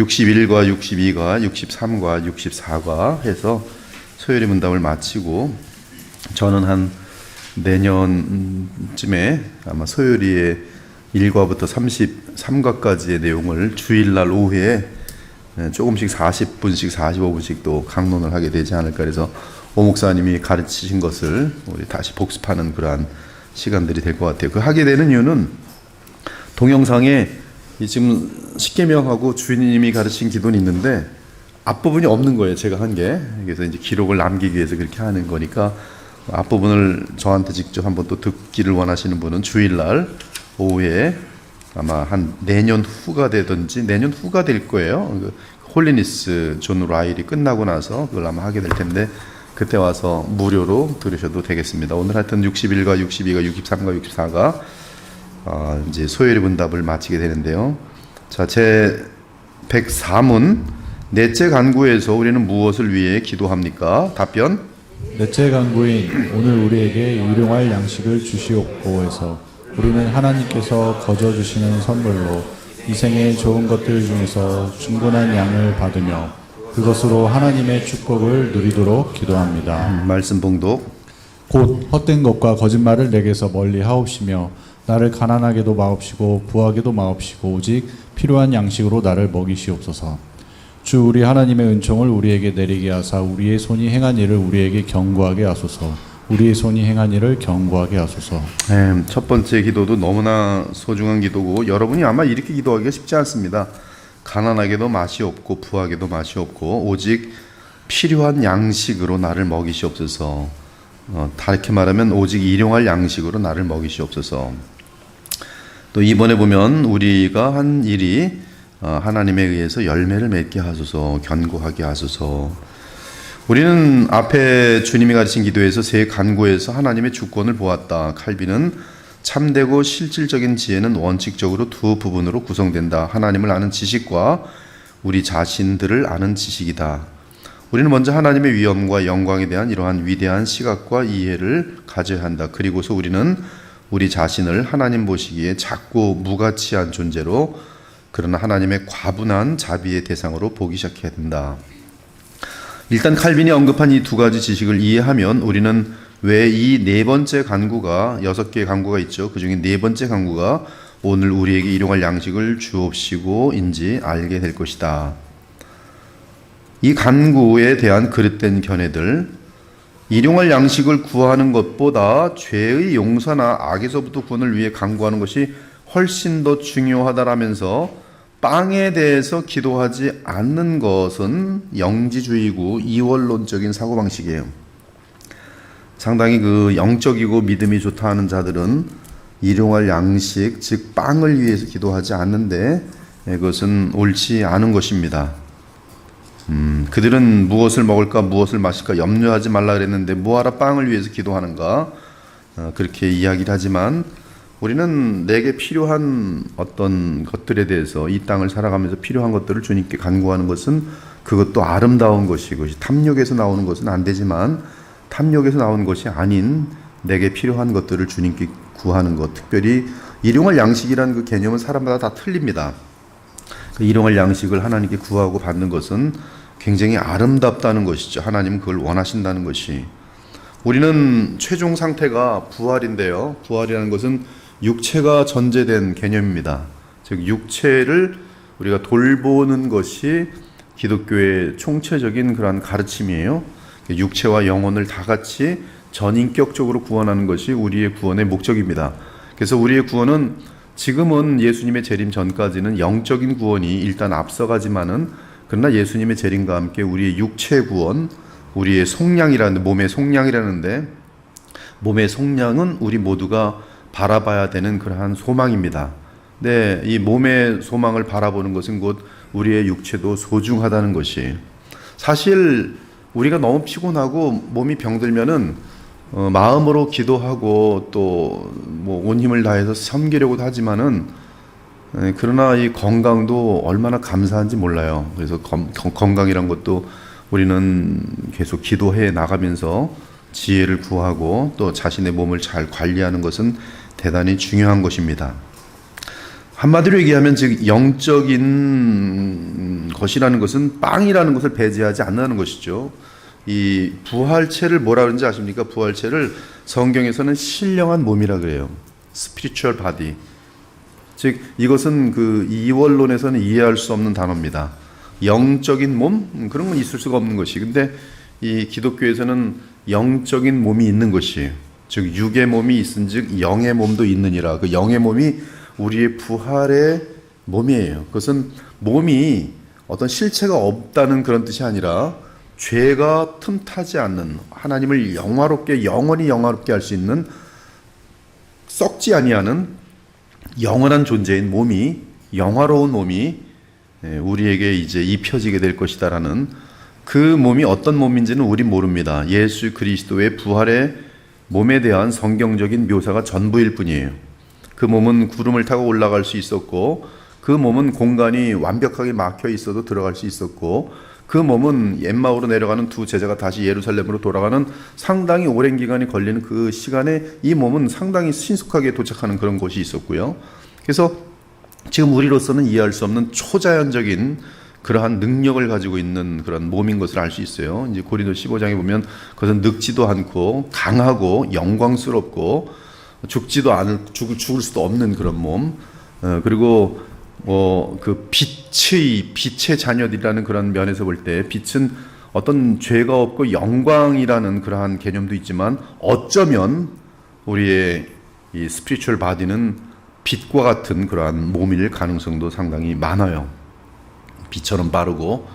61과 62과 63과 64과 해서 소요리 문답을 마치고 저는 한 내년쯤에 아마 소요리의 1과부터 33과까지의 내용을 주일날 오후에 조금씩 40분씩 45분씩 또 강론을 하게 되지 않을까. 그래서 오 목사님이 가르치신 것을 우리 다시 복습하는 그러한 시간들이 될 것 같아요. 그 하게 되는 이유는 동영상에 지금 십계명하고 주님이 가르친 기도는 있는데 앞부분이 없는 거예요. 제가 한 게. 그래서 이제 기록을 남기기 위해서 그렇게 하는 거니까 앞부분을 저한테 직접 한번 또 듣기를 원하시는 분은 주일날 오후에 아마 한 내년 후가 되든지 내년 후가 될 거예요. 홀리니스 존 라일이 끝나고 나서 그걸 아마 하게 될 텐데 그때 와서 무료로 들으셔도 되겠습니다. 오늘 하여튼 61과 62가 63과 64가 이제 소요리 문답을 마치게 되는데요. 자, 제 104문 넷째 간구에서 우리는 무엇을 위해 기도합니까? 답변. 넷째 간구인 오늘 우리에게 일용할 양식을 주시옵고 해서 우리는 하나님께서 거저 주시는 선물로 이 생의 좋은 것들 중에서 충분한 양을 받으며 그것으로 하나님의 축복을 누리도록 기도합니다. 말씀 봉독. 곧 헛된 것과 거짓말을 내게서 멀리 하옵시며 나를 가난하게도 마옵시고 부하게도 마옵시고 오직 필요한 양식으로 나를 먹이시옵소서. 주 우리 하나님의 은총을 우리에게 내리게 하사 우리의 손이 행한 일을 우리에게 경고하게 하소서. 우리의 손이 행한 일을 경고하게 하소서. 첫 번째 기도도 너무나 소중한 기도고 여러분이 아마 이렇게 기도하기가 쉽지 않습니다. 가난하게도 맛이 없고 부하게도 맛이 없고 오직 필요한 양식으로 나를 먹이시옵소서. 다르게 말하면 오직 일용할 양식으로 나를 먹이시옵소서. 또 이번에 보면 우리가 한 일이 하나님에 의해서 열매를 맺게 하소서, 견고하게 하소서. 우리는 앞에 주님이 가르친 기도에서 세 간구에서 하나님의 주권을 보았다. 칼빈은 참되고 실질적인 지혜는 원칙적으로 두 부분으로 구성된다. 하나님을 아는 지식과 우리 자신들을 아는 지식이다. 우리는 먼저 하나님의 위엄과 영광에 대한 이러한 위대한 시각과 이해를 가져야 한다. 그리고서 우리는 우리 자신을 하나님 보시기에 작고 무가치한 존재로 그러나 하나님의 과분한 자비의 대상으로 보기 시작해야 된다. 일단 칼빈이 언급한 이 두 가지 지식을 이해하면 우리는 왜 이 네 번째 간구가 6개의 간구가 있죠. 그 중에 네 번째 간구가 오늘 우리에게 일용할 양식을 주옵시고인지 알게 될 것이다. 이 간구에 대한 그릇된 견해들, 일용할 양식을 구하는 것보다 죄의 용서나 악에서부터 구원을 위해 간구하는 것이 훨씬 더 중요하다라면서 빵에 대해서 기도하지 않는 것은 영지주의고 이원론적인 사고방식이에요. 상당히 그 영적이고 믿음이 좋다 하는 자들은 일용할 양식, 즉 빵을 위해서 기도하지 않는데 그것은 옳지 않은 것입니다. 그들은 무엇을 먹을까 무엇을 마실까 염려하지 말라 그랬는데 뭐하러 빵을 위해서 기도하는가 그렇게 이야기를 하지만 우리는 내게 필요한 어떤 것들에 대해서 이 땅을 살아가면서 필요한 것들을 주님께 간구하는 것은 그것도 아름다운 것이고 탐욕에서 나오는 것은 안 되지만 탐욕에서 나오는 것이 아닌 내게 필요한 것들을 주님께 구하는 것, 특별히 일용할 양식이라는 그 개념은 사람마다 다 틀립니다. 그 일용할 양식을 하나님께 구하고 받는 것은 굉장히 아름답다는 것이죠. 하나님은 그걸 원하신다는 것이. 우리는 최종 상태가 부활인데요. 부활이라는 것은 육체가 전제된 개념입니다. 즉 육체를 우리가 돌보는 것이 기독교의 총체적인 그러한 가르침이에요. 육체와 영혼을 다 같이 전인격적으로 구원하는 것이 우리의 구원의 목적입니다. 그래서 우리의 구원은 지금은 예수님의 재림 전까지는 영적인 구원이 일단 앞서가지만은 그러나 예수님의 재림과 함께 우리의 육체 구원, 우리의 속량이라는 몸의 속량이라는데 몸의 속량은 우리 모두가 바라봐야 되는 그러한 소망입니다. 네, 이 몸의 소망을 바라보는 것은 곧 우리의 육체도 소중하다는 것이. 사실 우리가 너무 피곤하고 몸이 병들면은 마음으로 기도하고 또 뭐 온 힘을 다해서 섬기려고도 하지만은 그러나 이 건강도 얼마나 감사한지 몰라요. 그래서 건강이란 것도 우리는 계속 기도해 나가면서 지혜를 구하고 또 자신의 몸을 잘 관리하는 것은 대단히 중요한 것입니다. 한마디로 얘기하면 즉 영적인 것이라는 것은 빵이라는 것을 배제하지 않는다는 것이죠. 이 부활체를 뭐라 그러는지 아십니까? 부활체를 성경에서는 신령한 몸이라 그래요. spiritual body. 즉 이것은 그 이원론에서는 이해할 수 없는 단어입니다. 영적인 몸 그런 건 있을 수가 없는 것이. 근데 이 기독교에서는 영적인 몸이 있는 것이에요. 즉 육의 몸이 있은즉 영의 몸도 있느니라. 그 영의 몸이 우리의 부활의 몸이에요. 그것은 몸이 어떤 실체가 없다는 그런 뜻이 아니라 죄가 틈타지 않는 하나님을 영화롭게 영원히 영화롭게 할 수 있는 썩지 아니하는 영원한 존재인 몸이 영화로운 몸이 우리에게 이제 입혀지게 될 것이다라는 그 몸이 어떤 몸인지는 우린 모릅니다. 예수 그리스도의 부활의 몸에 대한 성경적인 묘사가 전부일 뿐이에요. 그 몸은 구름을 타고 올라갈 수 있었고 그 몸은 공간이 완벽하게 막혀 있어도 들어갈 수 있었고 그 몸은 엠마오로 내려가는 두 제자가 다시 예루살렘으로 돌아가는 상당히 오랜 기간이 걸리는 그 시간에 이 몸은 상당히 신속하게 도착하는 그런 곳이 있었고요. 그래서 지금 우리로서는 이해할 수 없는 초자연적인 그러한 능력을 가지고 있는 그런 몸인 것을 알 수 있어요. 이제 고린도 15장에 보면 그것은 늙지도 않고 강하고 영광스럽고 죽지도 않을 죽을 수도 없는 그런 몸. 그리고 그 빛의 자녀들이라는 그런 면에서 볼 때 빛은 어떤 죄가 없고 영광이라는 그러한 개념도 있지만 어쩌면 우리의 이 스피리추얼 바디는 빛과 같은 그러한 몸일 가능성도 상당히 많아요. 빛처럼 빠르고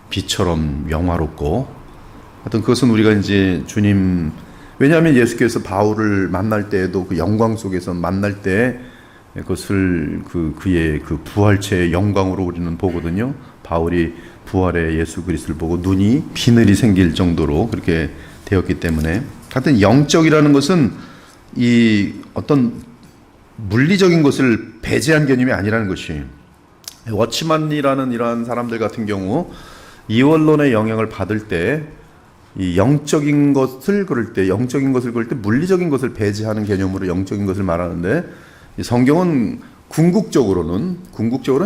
빛처럼 영화롭고 하여튼 그것은 우리가 이제 주님 왜냐하면 예수께서 바울을 만날 때에도 그 영광 속에서 만날 때 그것을 그의 그 부활체의 영광으로 우리는 보거든요. 바울이 부활의 예수 그리스도를 보고 눈이 비늘이 생길 정도로 그렇게 되었기 때문에 하여튼 영적이라는 것은 이 어떤 물리적인 것을 배제한 개념이 아니라는 것이 워치만이라는 이러한 사람들 같은 경우 이원론의 영향을 받을 때 이 영적인 것을 그럴 때 물리적인 것을 배제하는 개념으로 영적인 것을 말하는데 성경은 궁극적으로는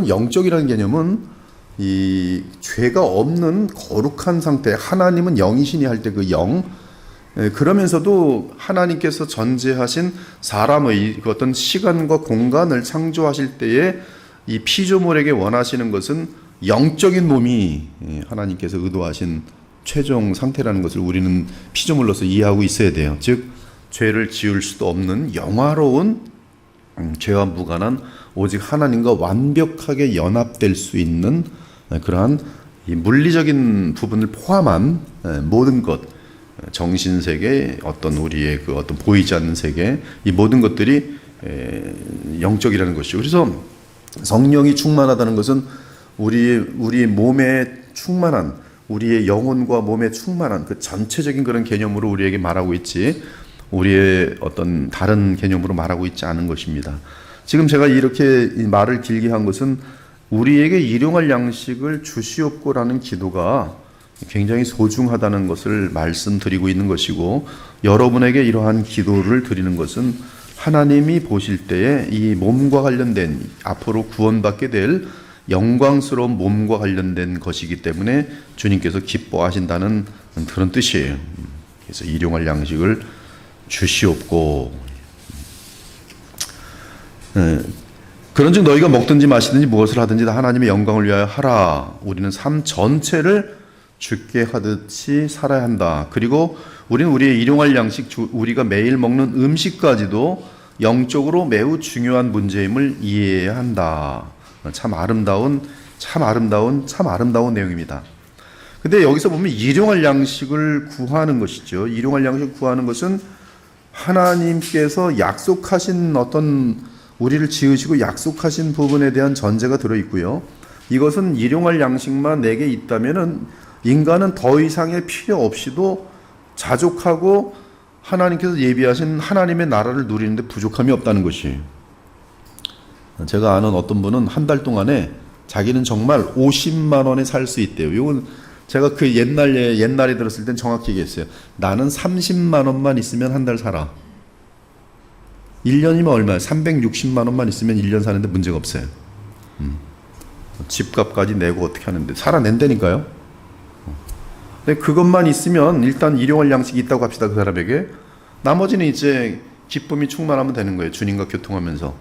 영적이라는 개념은 이 죄가 없는 거룩한 상태 하나님은 영이시니 할 때 그 영 그러면서도 하나님께서 전제하신 사람의 그 어떤 시간과 공간을 창조하실 때에 이 피조물에게 원하시는 것은 영적인 몸이 하나님께서 의도하신 최종 상태라는 것을 우리는 피조물로서 이해하고 있어야 돼요. 즉 죄를 지을 수도 없는 영화로운 죄와 무관한 오직 하나님과 완벽하게 연합될 수 있는 그러한 이 물리적인 부분을 포함한 모든 것 정신세계 어떤 우리의 그 어떤 보이지 않는 세계 이 모든 것들이 영적이라는 것이죠. 그래서 성령이 충만하다는 것은 우리의 몸에 충만한 우리의 영혼과 몸에 충만한 그 전체적인 그런 개념으로 우리에게 말하고 있지 우리의 어떤 다른 개념으로 말하고 있지 않은 것입니다. 지금 제가 이렇게 말을 길게 한 것은 우리에게 일용할 양식을 주시옵고라는 기도가 굉장히 소중하다는 것을 말씀드리고 있는 것이고 여러분에게 이러한 기도를 드리는 것은 하나님이 보실 때에 이 몸과 관련된 앞으로 구원받게 될 영광스러운 몸과 관련된 것이기 때문에 주님께서 기뻐하신다는 그런 뜻이에요. 그래서 일용할 양식을 주시옵고 그런즉 너희가 먹든지 마시든지 무엇을 하든지 다 하나님의 영광을 위하여 하라. 우리는 삶 전체를 주께 하듯이 살아야 한다. 그리고 우리는 우리의 일용할 양식 우리가 매일 먹는 음식까지도 영적으로 매우 중요한 문제임을 이해해야 한다. 참 아름다운 내용입니다. 근데 여기서 보면 일용할 양식을 구하는 것이죠. 일용할 양식을 구하는 것은 하나님께서 약속하신 어떤 우리를 지으시고 약속하신 부분에 대한 전제가 들어 있고요. 이것은 일용할 양식만 내게 있다면은 인간은 더 이상의 필요 없이도 자족하고 하나님께서 예비하신 하나님의 나라를 누리는데 부족함이 없다는 것이에요. 제가 아는 어떤 분은 한 달 동안에 자기는 정말 50만 원에 살 수 있대요. 이건 제가 그 옛날에 들었을 땐 정확히 얘기했어요. 나는 30만 원만 있으면 한 달 살아. 1년이면 얼마야? 360만 원만 있으면 1년 사는데 문제가 없어요. 집값까지 내고 어떻게 하는데 살아낸다니까요. 근데 그것만 있으면 일단 일용할 양식이 있다고 합시다. 그 사람에게. 나머지는 이제 기쁨이 충만하면 되는 거예요. 주님과 교통하면서.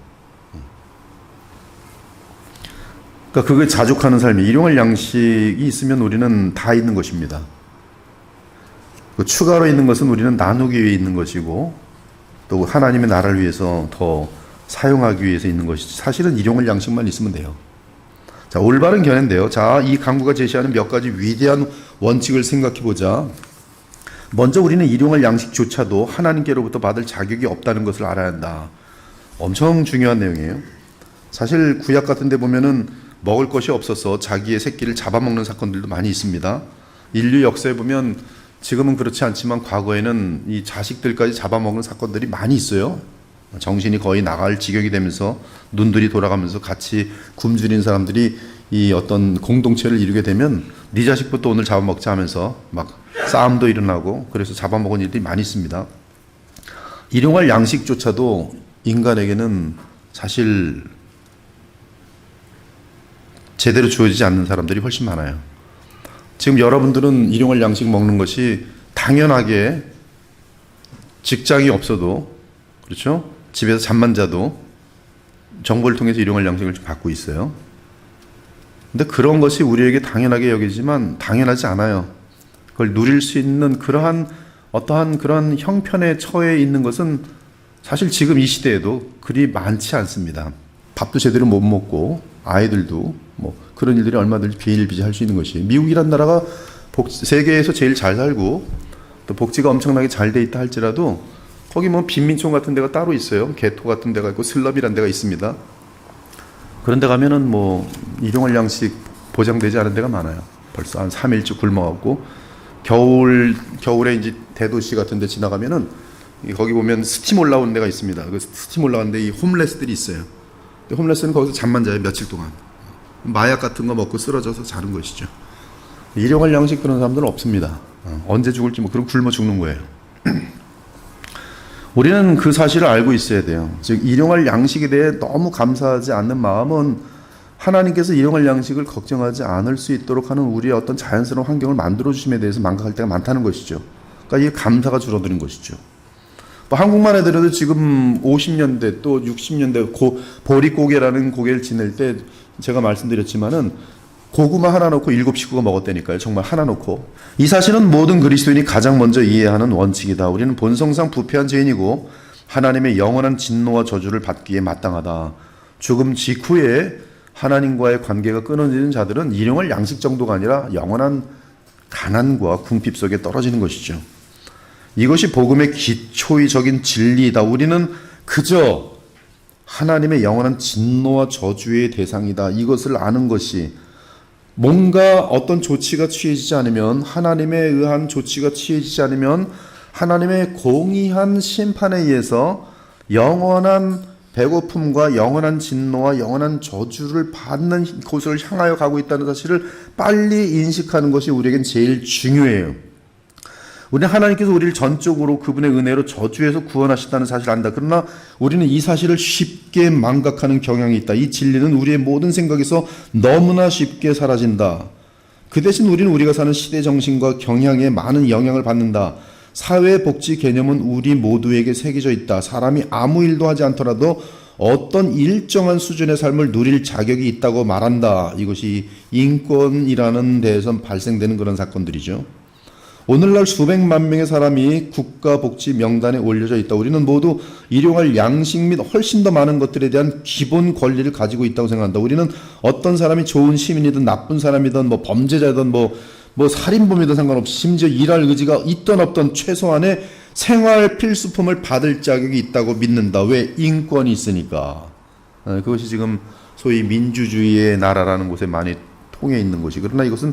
그러니까 그걸 자족하는 삶이 일용할 양식이 있으면 우리는 다 있는 것입니다. 그 추가로 있는 것은 우리는 나누기 위해 있는 것이고 또 하나님의 나라를 위해서 더 사용하기 위해서 있는 것이지 사실은 일용할 양식만 있으면 돼요. 자, 올바른 견해인데요. 자, 이 강구가 제시하는 몇 가지 위대한 원칙을 생각해 보자. 먼저 우리는 일용할 양식조차도 하나님께로부터 받을 자격이 없다는 것을 알아야 한다. 엄청 중요한 내용이에요. 사실 구약 같은 데 보면은 먹을 것이 없어서 자기의 새끼를 잡아먹는 사건들도 많이 있습니다. 인류 역사에 보면 지금은 그렇지 않지만 과거에는 이 자식들까지 잡아먹는 사건들이 많이 있어요. 정신이 거의 나갈 지경이 되면서 눈들이 돌아가면서 같이 굶주린 사람들이 이 어떤 공동체를 이루게 되면 네 자식부터 오늘 잡아먹자 하면서 막 싸움도 일어나고 그래서 잡아먹은 일들이 많이 있습니다. 일용할 양식조차도 인간에게는 사실 제대로 주어지지 않는 사람들이 훨씬 많아요. 지금 여러분들은 일용할 양식 먹는 것이 당연하게 직장이 없어도 그렇죠? 집에서 잠만 자도 정보를 통해서 일용할 양식을 좀 받고 있어요. 근데 그런 것이 우리에게 당연하게 여기지만 당연하지 않아요. 그걸 누릴 수 있는 그러한 어떠한 그런 형편에 처해 있는 것은 사실 지금 이 시대에도 그리 많지 않습니다. 밥도 제대로 못 먹고 아이들도 뭐 그런 일들이 얼마든지 비일비재할 수 있는 것이 미국이란 나라가 세계에서 제일 잘 살고 또 복지가 엄청나게 잘 돼 있다 할지라도 거기 뭐 빈민촌 같은 데가 따로 있어요. 개토 같은 데가 있고 슬럼이란 데가 있습니다. 그런 데 가면은 뭐 일용할 양식 보장되지 않은 데가 많아요. 벌써 한 3일째 굶어갖고 겨울에 이제 대도시 같은 데 지나가면은 거기 보면 스팀 올라오는 데가 있습니다. 그 스팀 올라오는데 이 홈레스들이 있어요. 홈레스는 거기서 잠만 자요. 며칠 동안. 마약 같은 거 먹고 쓰러져서 자는 것이죠. 일용할 양식 그런 사람들은 없습니다. 언제 죽을지 뭐 그럼 굶어 죽는 거예요. 우리는 그 사실을 알고 있어야 돼요. 즉 일용할 양식에 대해 너무 감사하지 않는 마음은 하나님께서 일용할 양식을 걱정하지 않을 수 있도록 하는 우리의 어떤 자연스러운 환경을 만들어 주심에 대해서 망각할 때가 많다는 것이죠. 그러니까 이 감사가 줄어드는 것이죠. 뭐 한국만 해더라도 지금 50년대 또 60년대 보릿고개라는 고개를 지낼 때 제가 말씀드렸지만은 고구마 하나 넣고 7식구가 먹었다니까요. 정말 하나 넣고. 이 사실은 모든 그리스도인이 가장 먼저 이해하는 원칙이다. 우리는 본성상 부패한 죄인이고 하나님의 영원한 진노와 저주를 받기에 마땅하다. 죽음 직후에 하나님과의 관계가 끊어지는 자들은 일용할 양식 정도가 아니라 영원한 가난과 궁핍 속에 떨어지는 것이죠. 이것이 복음의 기초의적인 진리이다. 우리는 그저 하나님의 영원한 진노와 저주의 대상이다. 이것을 아는 것이 뭔가 어떤 조치가 취해지지 않으면 하나님에 의한 조치가 취해지지 않으면 하나님의 공의한 심판에 의해서 영원한 배고픔과 영원한 진노와 영원한 저주를 받는 곳을 향하여 가고 있다는 사실을 빨리 인식하는 것이 우리에겐 제일 중요해요. 우리는 하나님께서 우리를 전적으로 그분의 은혜로 저주에서 구원하셨다는 사실을 안다. 그러나 우리는 이 사실을 쉽게 망각하는 경향이 있다. 이 진리는 우리의 모든 생각에서 너무나 쉽게 사라진다. 그 대신 우리는 우리가 사는 시대 정신과 경향에 많은 영향을 받는다. 사회복지 개념은 우리 모두에게 새겨져 있다. 사람이 아무 일도 하지 않더라도 어떤 일정한 수준의 삶을 누릴 자격이 있다고 말한다. 이것이 인권이라는 데에서 발생되는 그런 사건들이죠. 오늘날 수백만 명의 사람이 국가복지 명단에 올려져 있다. 우리는 모두 일용할 양식 및 훨씬 더 많은 것들에 대한 기본 권리를 가지고 있다고 생각한다. 우리는 어떤 사람이 좋은 시민이든 나쁜 사람이든 뭐 범죄자든 뭐 살인범이든 상관없이 심지어 일할 의지가 있던 없던 최소한의 생활 필수품을 받을 자격이 있다고 믿는다. 왜? 인권이 있으니까. 그것이 지금 소위 민주주의의 나라라는 곳에 많이 통해 있는 것이. 그러나 이것은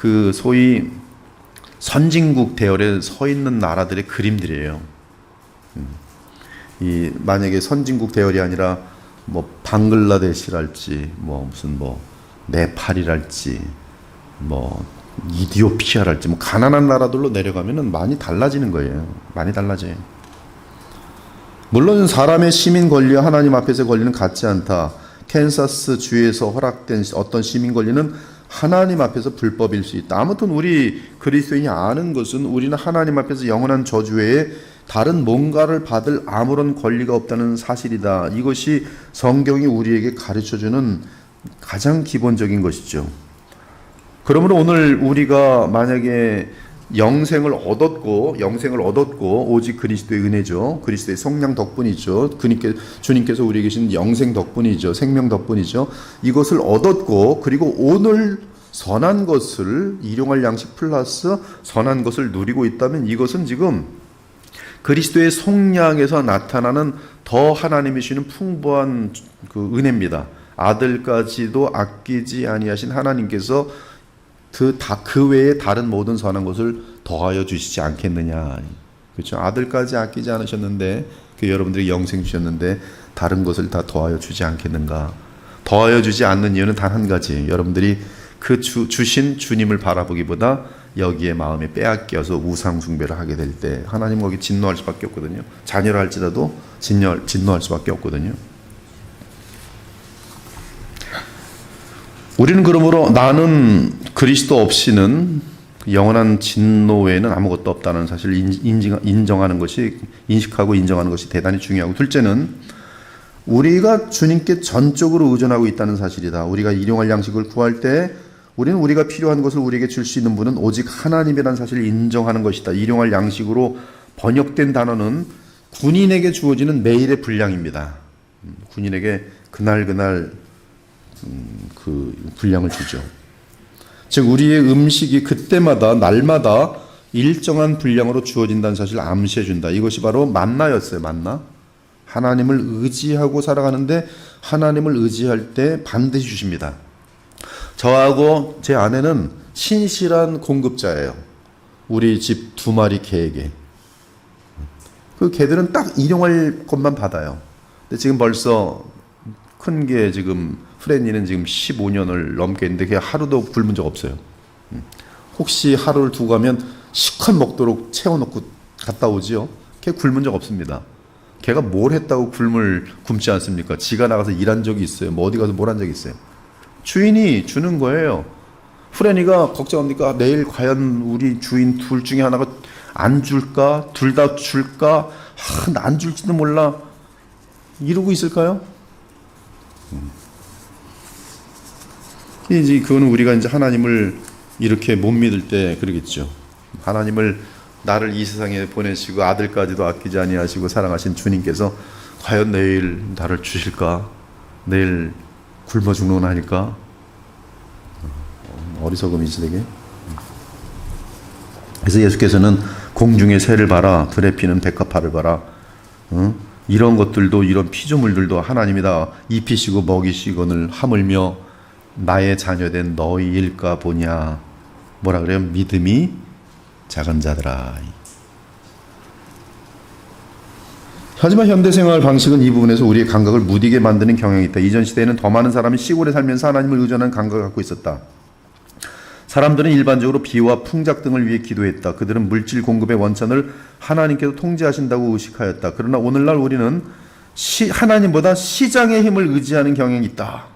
그 소위 선진국 대열에 서 있는 나라들의 그림들이에요. 이 만약에 선진국 대열이 아니라 뭐 방글라데시랄지 뭐 무슨 뭐 네팔이랄지 뭐 이디오피아랄지 뭐 가난한 나라들로 내려가면은 많이 달라지는 거예요. 많이 달라져요. 물론 사람의 시민 권리와 하나님 앞에서 권리는 같지 않다. 캔사스 주에서 허락된 어떤 시민 권리는 하나님 앞에서 불법일 수 있다. 아무튼 우리 그리스도인이 아는 것은 우리는 하나님 앞에서 영원한 저주 외에 다른 뭔가를 받을 아무런 권리가 없다는 사실이다. 이것이 성경이 우리에게 가르쳐주는 가장 기본적인 것이죠. 그러므로 오늘 우리가 만약에 영생을 얻었고 오직 그리스도의 은혜죠. 그리스도의 성령 덕분이죠. 주님께서 우리에게 계신 영생 덕분이죠. 생명 덕분이죠. 이것을 얻었고 그리고 오늘 선한 것을 일용할 양식 플러스 선한 것을 누리고 있다면 이것은 지금 그리스도의 속량에서 나타나는 더 하나님이 주시는 풍부한 그 은혜입니다. 아들까지도 아끼지 아니하신 하나님께서 그 외에 다른 모든 선한 것을 더하여 주시지 않겠느냐. 그렇죠. 아들까지 아끼지 않으셨는데 여러분들이 영생 주셨는데 다른 것을 다 더하여 주지 않겠는가. 더하여 주지 않는 이유는 단 한 가지. 여러분들이 그 주신 주님을 바라보기보다 여기에 마음에 빼앗겨서 우상 숭배를 하게 될 때 하나님 거기 진노할 수밖에 없거든요. 자녀를 할지라도 진노할 수밖에 없거든요. 우리는 그러므로 나는 그리스도 없이는 영원한 진노 외에는 아무것도 없다는 사실을 인정하는 것이, 인식하고 인정하는 것이 대단히 중요하고, 둘째는 우리가 주님께 전적으로 의존하고 있다는 사실이다. 우리가 일용할 양식을 구할 때 우리는 우리가 필요한 것을 우리에게 줄 수 있는 분은 오직 하나님이라는 사실을 인정하는 것이다. 일용할 양식으로 번역된 단어는 군인에게 주어지는 매일의 분량입니다. 군인에게 그날 그 분량을 주죠. 즉 우리의 음식이 그때마다 날마다 일정한 분량으로 주어진다는 사실을 암시해 준다. 이것이 바로 만나였어요. 만나. 하나님을 의지하고 살아가는데 하나님을 의지할 때 반드시 주십니다. 저하고 제 아내는 신실한 공급자예요. 우리 집 2마리 개에게. 그 개들은 딱 일용할 것만 받아요. 근데 지금 벌써 큰 게 지금 프렌니는 지금 15년을 넘게 했는데 걔 하루도 굶은 적 없어요. 혹시 하루를 두고 가면 실컷 먹도록 채워놓고 갔다 오지요. 걔 굶은 적 없습니다. 걔가 뭘 했다고 굶지 않습니까? 지가 나가서 일한 적이 있어요. 뭐 어디 가서 뭘 한 적이 있어요. 주인이 주는 거예요. 프렌니가 걱정합니까? 내일 과연 우리 주인 둘 중에 하나가 안 줄까? 둘 다 줄까? 나 안 줄지도 몰라. 이러고 있을까요? 이제 그거는 우리가 이제 하나님을 이렇게 못 믿을 때 그러겠죠. 하나님을 나를 이 세상에 보내시고 아들까지도 아끼지 아니하시고 사랑하신 주님께서 과연 내일 나를 주실까? 내일 굶어 죽는 아닐까? 어리석음이지 되게. 그래서 예수께서는 공중의 새를 봐라, 들에 피는 백합화를 봐라. 이런 것들도, 이런 피조물들도 하나님이 다 입히시고 먹이시거늘 하물며 나의 자녀된 너희일까 보냐. 뭐라 그래요? 믿음이 작은 자들아. 하지만 현대생활 방식은 이 부분에서 우리의 감각을 무디게 만드는 경향이 있다. 이전 시대에는 더 많은 사람이 시골에 살면서 하나님을 의존하는 감각을 갖고 있었다. 사람들은 일반적으로 비와 풍작 등을 위해 기도했다. 그들은 물질 공급의 원천을 하나님께서 통제하신다고 의식하였다. 그러나 오늘날 우리는 하나님보다 시장의 힘을 의지하는 경향이 있다.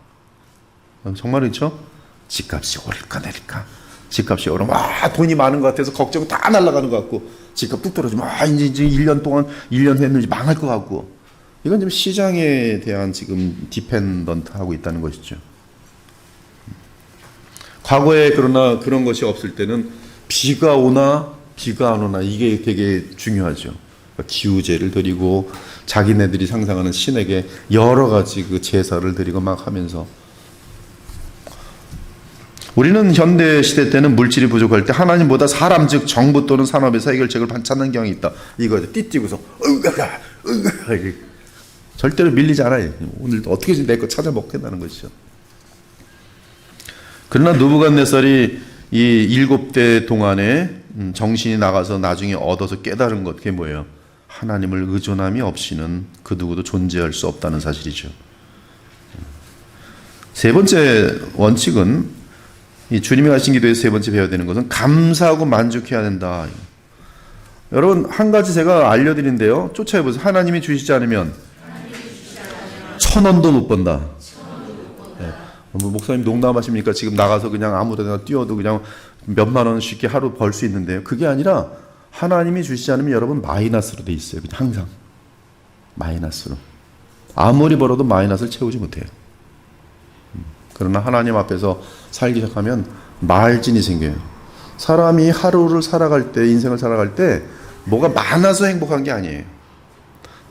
정말 그렇죠? 집값이 오를까 내릴까. 집값이 오르면 돈이 많은 것 같아서 걱정 다 날아가는 것 같고, 집값 뚝 떨어지면 이제 1년 동안 1년 했는지 망할 것 같고. 이건 지금 시장에 대한 지금 디펜던트 하고 있다는 것이죠. 과거에 그러나 그런 것이 없을 때는 비가 오나 비가 안 오나 이게 되게 중요하죠. 그러니까 기우제를 드리고 자기네들이 상상하는 신에게 여러 가지 그 제사를 드리고 막 하면서, 우리는 현대 시대 때는 물질이 부족할 때 하나님보다 사람 즉 정부 또는 산업에서 해결책을 찾는 경향이 있다. 이거 띠띠고서 절대로 밀리지 않아요. 오늘도 어떻게든 내 거 찾아 먹겠다는 것이죠. 그러나 느부갓네살이 이 7대 동안에 정신이 나가서 나중에 얻어서 깨달은 것, 그게 뭐예요? 하나님을 의존함이 없이는 그 누구도 존재할 수 없다는 사실이죠. 세 번째 원칙은, 이 주님이 하신 기도에서 세 번째 배워야 되는 것은 감사하고 만족해야 된다. 여러분 한 가지 제가 알려드린데요. 쫓아해보세요. 하나님이 주시지 않으면 1,000원도 못 번다. 네. 뭐 목사님 농담하십니까? 지금 나가서 그냥 아무데나 뛰어도 그냥 몇만 원 쉽게 하루 벌 수 있는데요. 그게 아니라 하나님이 주시지 않으면 여러분 마이너스로 돼 있어요. 그냥 항상 마이너스로. 아무리 벌어도 마이너스를 채우지 못해요. 그러나 하나님 앞에서 살기 시작하면 마진이 생겨요. 사람이 하루를 살아갈 때, 인생을 살아갈 때 뭐가 많아서 행복한 게 아니에요.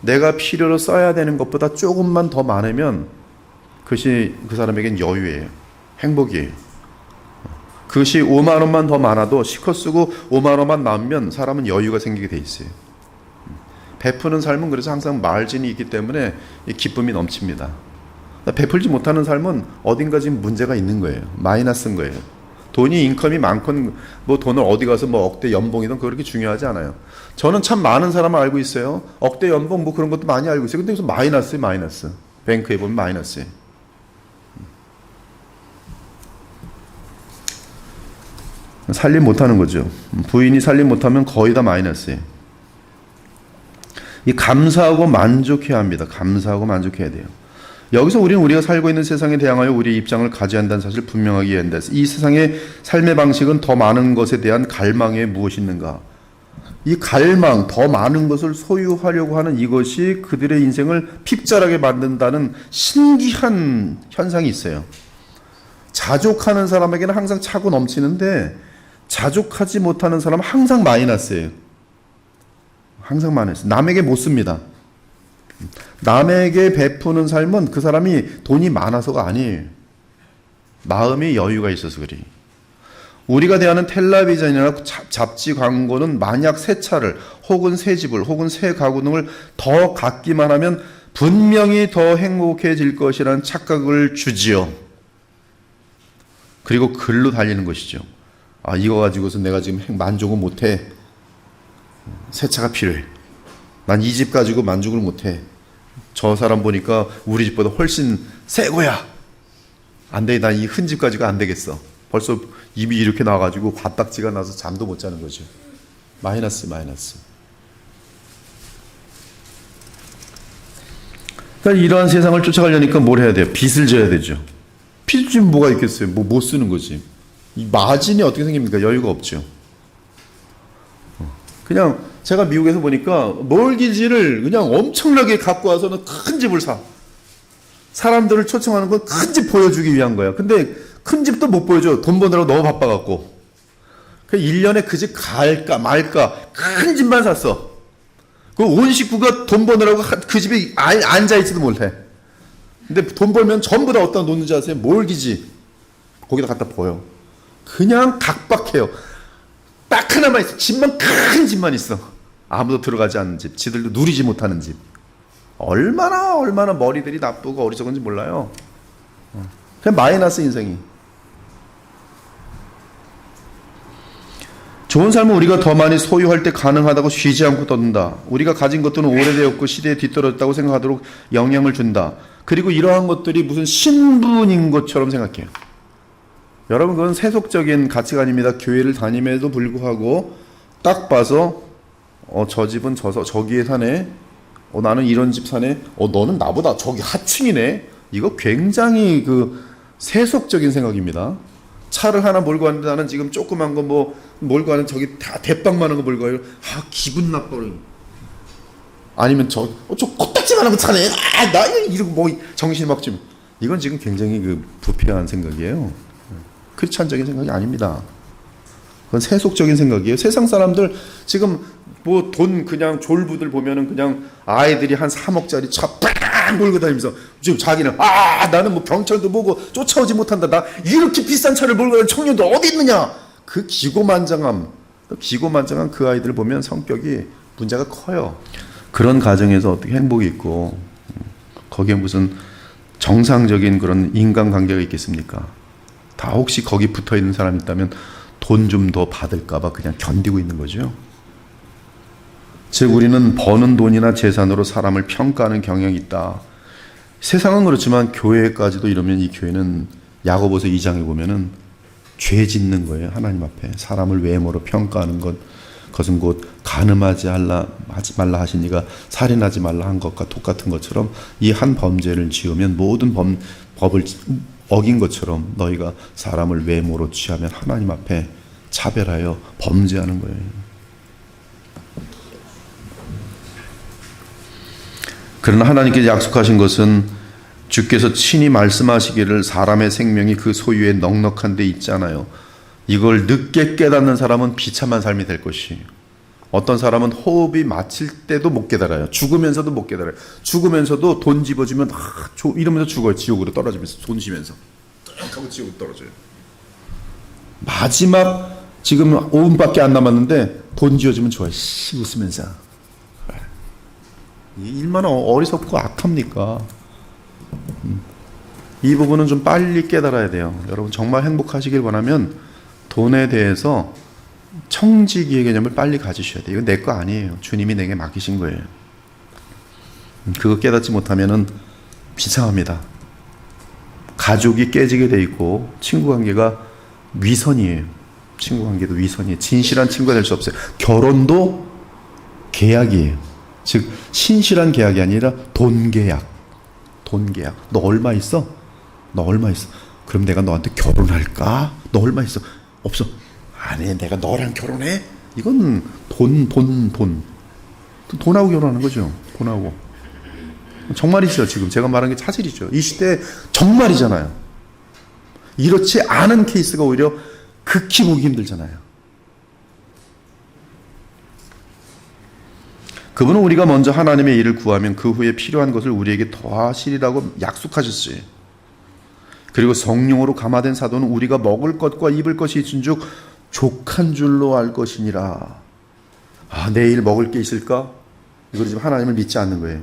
내가 필요로 써야 되는 것보다 조금만 더 많으면 그것이 그 사람에겐 여유예요. 행복이에요. 그것이 5만 원만 더 많아도 실컷 쓰고 5만 원만 남으면 사람은 여유가 생기게 돼 있어요. 베푸는 삶은 그래서 항상 마진이 있기 때문에 기쁨이 넘칩니다. 베풀지 못하는 삶은 어딘가 지금 문제가 있는 거예요. 마이너스인 거예요. 돈이 인컴이 많건 뭐 돈을 어디 가서 뭐 억대 연봉이든 그렇게 중요하지 않아요. 저는 참 많은 사람을 알고 있어요. 억대 연봉 뭐 그런 것도 많이 알고 있어요. 근데 무슨 마이너스예요, 마이너스. 뱅크에 보면 마이너스예요. 살림 못하는 거죠. 부인이 살림 못하면 거의 다 마이너스예요. 이 감사하고 만족해야 합니다. 감사하고 만족해야 돼요. 여기서 우리가 살고 있는 세상에 대항하여 우리의 입장을 가져야 한다는 사실을 분명하게 해야 한다. 이 세상의 삶의 방식은 더 많은 것에 대한 갈망에 무엇이 있는가? 이 갈망, 더 많은 것을 소유하려고 하는 이것이 그들의 인생을 핍절하게 만든다는 신기한 현상이 있어요. 자족하는 사람에게는 항상 차고 넘치는데 자족하지 못하는 사람은 항상 마이너스예요. 항상 마이너스. 남에게 못 씁니다. 남에게 베푸는 삶은 그 사람이 돈이 많아서가 아니에요. 마음의 여유가 있어서 그래. 우리가 대하는 텔레비전이나 잡지 광고는 만약 새 차를 혹은 새 집을 혹은 새 가구 등을 더 갖기만 하면 분명히 더 행복해질 것이라는 착각을 주지요. 그리고 글로 달리는 것이죠. 아, 이거 가지고서 내가 지금 만족을 못해. 새 차가 필요해. 난 이 집 가지고 만족을 못해. 저 사람 보니까 우리 집보다 훨씬 새 거야. 안 돼. 난 이 큰 집 가지고 안 되겠어. 벌써 입이 이렇게 나와가지고 과딱지가 나서 잠도 못 자는 거죠. 마이너스. 그러니까 이러한 세상을 쫓아가려니까 뭘 해야 돼요? 빚을 져야 되죠. 빚 지금 뭐가 있겠어요? 뭐 못 쓰는 거지. 이 마진이 어떻게 생깁니까? 여유가 없죠. 그냥 제가 미국에서 보니까 몰기지를 그냥 엄청나게 갖고 와서는 큰 집을 사. 사람들을 초청하는 건 큰 집 보여주기 위한 거야. 근데 큰 집도 못 보여줘. 돈 버느라고 너무 바빠갖고. 그 1년에 그 집 갈까 말까 큰 집만 샀어. 그 온 식구가 돈 버느라고 그 집에 앉아있지도 못해. 근데 돈 벌면 전부 다 어디다 놓는지 아세요? 몰기지. 거기다 갖다 보여. 그냥 각박해요. 딱 하나만 있어. 집만 큰 집만 있어. 아무도 들어가지 않는 집. 지들도 누리지 못하는 집. 얼마나 머리들이 나쁘고 어리석은지 몰라요. 그냥 마이너스 인생이. 좋은 삶은 우리가 더 많이 소유할 때 가능하다고 쉬지 않고 떴는다. 우리가 가진 것들은 오래되었고 시대에 뒤떨어졌다고 생각하도록 영향을 준다. 그리고 이러한 것들이 무슨 신분인 것처럼 생각해요. 여러분, 그건 세속적인 가치관입니다. 교회를 다님에도 불구하고 딱 봐서 저 집은 저기에 사네. 나는 이런 집 사네. 너는 나보다 저기 하층이네. 이거 굉장히 그 세속적인 생각입니다. 차를 하나 몰고 왔는데 나는 지금 조그만 거 뭐 몰고 가는 저기 다 대빵만한 거 몰고 가요. 기분 나빠. 아니면 저 코딱지만한 거 차네. 나 이러고 뭐 정신 막 좀. 이건 지금 굉장히 그 부패한 생각이에요. 크리스찬적인 생각이 아닙니다. 그건 세속적인 생각이에요. 세상 사람들 지금 뭐 돈 그냥 졸부들 보면은 그냥 아이들이 한 3억짜리 차 빵 몰고 다니면서 지금 자기는 나는 뭐 경찰도 보고 쫓아오지 못한다. 나 이렇게 비싼 차를 몰고 가는 청년도 어디 있느냐. 그 기고만장한 그 아이들 보면 성격이 문제가 커요. 그런 가정에서 어떻게 행복이 있고 거기에 무슨 정상적인 그런 인간관계가 있겠습니까? 다 혹시 거기 붙어 있는 사람이 있다면 돈 좀 더 받을까봐 그냥 견디고 있는 거죠. 즉 우리는 버는 돈이나 재산으로 사람을 평가하는 경향이 있다. 세상은 그렇지만 교회까지도 이러면 이 교회는 야고보서 2장에 보면은 죄 짓는 거예요. 하나님 앞에 사람을 외모로 평가하는 것, 그것은 곧 간음하지 말라 하시니가 살인하지 말라 한 것과 똑같은 것처럼 이 한 범죄를 지으면 모든 법을 어긴 것처럼 너희가 사람을 외모로 취하면 하나님 앞에 차별하여 범죄하는 거예요. 그러나 하나님께서 약속하신 것은 주께서 친히 말씀하시기를 사람의 생명이 그 소유에 넉넉한 데 있잖아요. 이걸 늦게 깨닫는 사람은 비참한 삶이 될 것이에요. 어떤 사람은 호흡이 마칠 때도 못 깨달아요. 죽으면서도 못 깨달아요. 죽으면서도 돈 집어주면 이러면서 죽어요. 지옥으로 떨어지면서 돈 쉬면서 하고 지옥으로 떨어져요. 마지막 지금 5분밖에 안 남았는데 돈 지어주면 좋아요. 웃으면서. 이 얼마나 어리석고 악합니까? 이 부분은 좀 빨리 깨달아야 돼요. 여러분 정말 행복하시길 원하면 돈에 대해서 청지기의 개념을 빨리 가지셔야 돼요. 이건 내 거 아니에요. 주님이 내게 맡기신 거예요. 그거 깨닫지 못하면은 비상합니다. 가족이 깨지게 돼 있고 친구 관계가 위선이에요. 친구 관계도 위선이에요. 진실한 친구가 될 수 없어요. 결혼도 계약이에요. 즉 신실한 계약이 아니라 돈 계약. 돈 계약. 너 얼마 있어? 너 얼마 있어? 그럼 내가 너한테 결혼할까? 너 얼마 있어? 없어. 아니 내가 너랑 결혼해? 이건 돈하고 결혼하는 거죠. 돈하고. 정말이죠. 지금 제가 말한 게 사실이죠. 이 시대에 정말이잖아요. 이렇지 않은 케이스가 오히려 극히 보기 힘들잖아요. 그분은 우리가 먼저 하나님의 일을 구하면 그 후에 필요한 것을 우리에게 더하시리라고 약속하셨어요. 그리고 성령으로 감화된 사도는 우리가 먹을 것과 입을 것이 있은즉 족한 줄로 알 것이니라. 내일 먹을 게 있을까? 이걸 지금 하나님을 믿지 않는 거예요.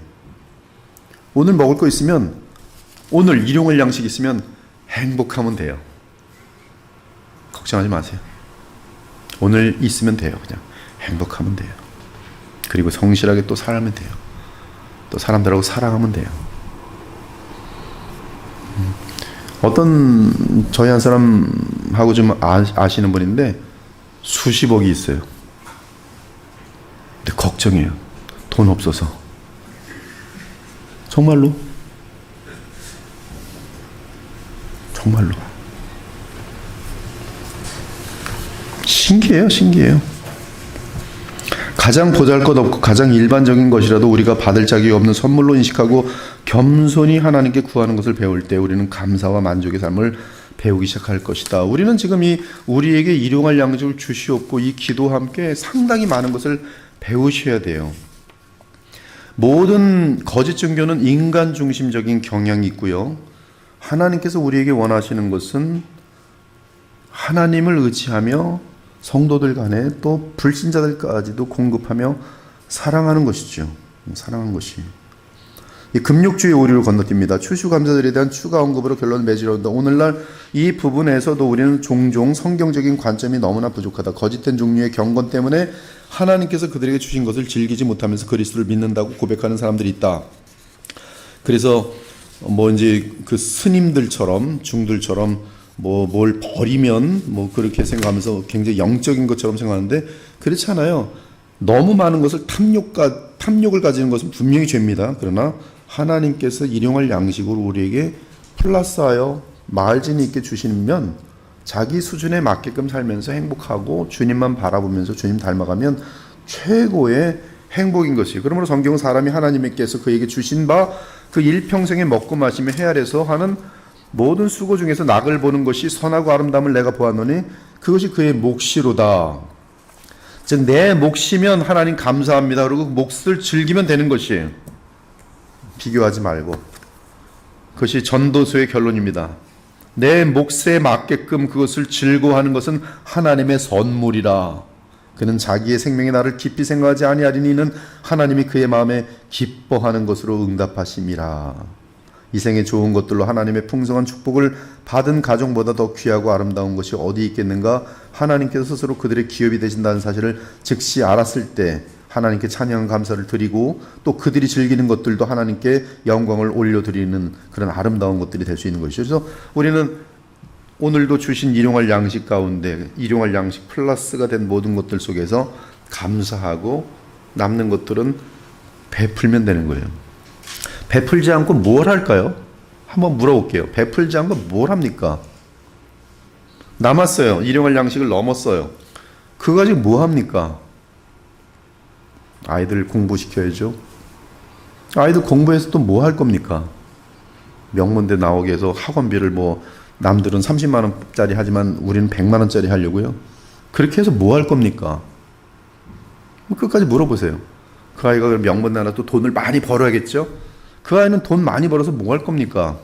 오늘 먹을 거 있으면, 오늘 일용할 양식 있으면 행복하면 돼요. 걱정하지 마세요. 오늘 있으면 돼요. 그냥 행복하면 돼요. 그리고 성실하게 또 살면 돼요. 또 사람들하고 사랑하면 돼요. 어떤 저희 한 사람하고 좀 아시는 분인데 수십억이 있어요. 근데 걱정이에요. 돈 없어서. 정말로. 신기해요. 가장 보잘것없고 가장 일반적인 것이라도 우리가 받을 자격이 없는 선물로 인식하고 겸손히 하나님께 구하는 것을 배울 때 우리는 감사와 만족의 삶을 배우기 시작할 것이다. 우리는 지금 우리에게 일용할 양식을 주시옵고 이 기도와 함께 상당히 많은 것을 배우셔야 돼요. 모든 거짓 종교는 인간 중심적인 경향이 있고요. 하나님께서 우리에게 원하시는 것은 하나님을 의지하며 성도들 간에 또 불신자들까지도 공급하며 사랑하는 것이죠. 사랑하는 것이. 이 금욕주의 오류를 건너뜁니다. 추수감사들에 대한 추가 언급으로 결론을 맺으려다. 오늘날 이 부분에서도 우리는 종종 성경적인 관점이 너무나 부족하다. 거짓된 종류의 경건 때문에 하나님께서 그들에게 주신 것을 즐기지 못하면서 그리스도를 믿는다고 고백하는 사람들이 있다. 그래서 이제 그 스님들처럼 중들처럼 뭘 버리면 그렇게 생각하면서 굉장히 영적인 것처럼 생각하는데 그렇지 않아요. 너무 많은 것을 탐욕을 가지는 것은 분명히 죄입니다. 그러나 하나님께서 일용할 양식으로 우리에게 플러스하여 마진이 있게 주시면 자기 수준에 맞게끔 살면서 행복하고 주님만 바라보면서 주님 닮아가면 최고의 행복인 것이에요. 그러므로 성경은 사람이 하나님께서 그에게 주신 바 그 일평생에 먹고 마시며 헤아려서 하는 모든 수고 중에서 낙을 보는 것이 선하고 아름다움을 내가 보았노니 그것이 그의 몫이로다. 즉 내 몫이면 하나님 감사합니다. 그리고 몫을 즐기면 되는 것이에요. 비교하지 말고. 그것이 전도서의 결론입니다. 내 몫에 맞게끔 그것을 즐거워하는 것은 하나님의 선물이라. 그는 자기의 생명의 나를 깊이 생각하지 아니하리니 이는 하나님이 그의 마음에 기뻐하는 것으로 응답하심이라. 이 생의 좋은 것들로 하나님의 풍성한 축복을 받은 가정보다 더 귀하고 아름다운 것이 어디 있겠는가? 하나님께서 스스로 그들의 기업이 되신다는 사실을 즉시 알았을 때 하나님께 찬양 감사를 드리고 또 그들이 즐기는 것들도 하나님께 영광을 올려드리는 그런 아름다운 것들이 될 수 있는 것이죠. 그래서 우리는 오늘도 주신 일용할 양식 가운데 일용할 양식 플러스가 된 모든 것들 속에서 감사하고 남는 것들은 베풀면 되는 거예요. 베풀지 않고 뭘 할까요? 한번 물어볼게요. 베풀지 않고 뭘 합니까? 남았어요. 일용할 양식을 넘었어요. 그거 가지고 뭐 합니까? 아이들 공부시켜야죠. 아이들 공부해서 또 뭐 할 겁니까? 명문대 나오게 해서 학원비를 뭐 남들은 30만 원짜리 하지만 우리는 100만 원짜리 하려고요. 그렇게 해서 뭐 할 겁니까? 끝까지 물어보세요. 그 아이가 명문대 나와서 또 돈을 많이 벌어야겠죠? 그 아이는 돈 많이 벌어서 뭐 할 겁니까?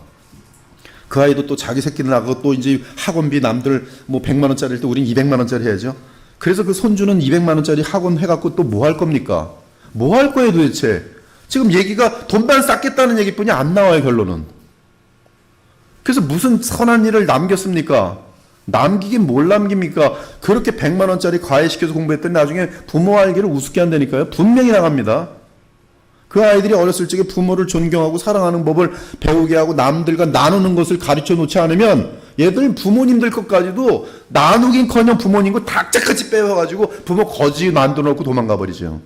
그 아이도 또 자기 새끼들 나가고 또 이제 학원비 남들 뭐 100만 원짜리일 때 우린 200만 원짜리 해야죠. 그래서 그 손주는 200만 원짜리 학원 해갖고 또 뭐 할 겁니까? 뭐 할 거예요 도대체? 지금 얘기가 돈만 쌓겠다는 얘기뿐이 안 나와요 결론은. 그래서 무슨 선한 일을 남겼습니까? 남기긴 뭘 남깁니까? 그렇게 100만 원짜리 과외시켜서 공부했더니 나중에 부모 알기를 우습게 한다니까요. 분명히 나갑니다. 그 아이들이 어렸을 적에 부모를 존경하고 사랑하는 법을 배우게 하고 남들과 나누는 것을 가르쳐 놓지 않으면 얘들 부모님들 것까지도 나누긴커녕 부모님 거 닭짝같이 빼와가지고 부모 거지 만들어 놓고 도망가 버리죠.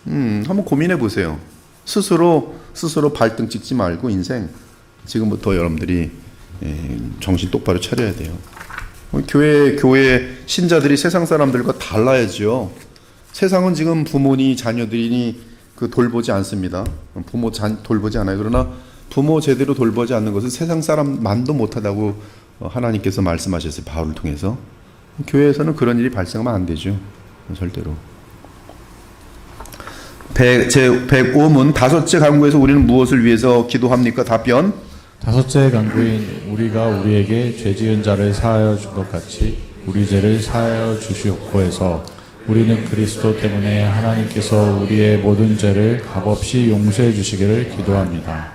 한번 고민해 보세요. 스스로 발등 찍지 말고 인생 지금부터 여러분들이 정신 똑바로 차려야 돼요. 교회 신자들이 세상 사람들과 달라야죠. 세상은 지금 부모니 자녀들이니 그 돌보지 않습니다. 돌보지 않아요. 그러나 부모 제대로 돌보지 않는 것은 세상 사람만도 못하다고 하나님께서 말씀하셨어요. 바울을 통해서. 교회에서는 그런 일이 발생하면 안 되죠. 절대로. 제105문 다섯째 간구에서 우리는 무엇을 위해서 기도합니까? 답변. 다섯째 간구인 우리가 우리에게 죄 지은 자를 사하여 준 것 같이 우리 죄를 사하여 주시옵고 해서 우리는 그리스도 때문에 하나님께서 우리의 모든 죄를 값없이 용서해 주시기를 기도합니다.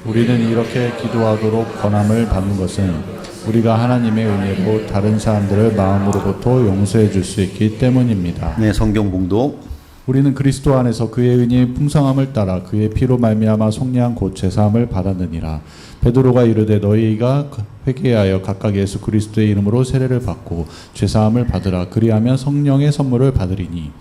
우리는 이렇게 기도하도록 권함을 받는 것은 우리가 하나님의 은혜로 다른 사람들을 마음으로부터 용서해 줄 수 있기 때문입니다. 네, 성경 봉독. 우리는 그리스도 안에서 그의 은혜의 풍성함을 따라 그의 피로 말미암아 속량한 곧 죄사함을 받았느니라. 베드로가 이르되 너희가 회개하여 각각 예수 그리스도의 이름으로 세례를 받고 죄사함을 받으라. 그리하면 성령의 선물을 받으리니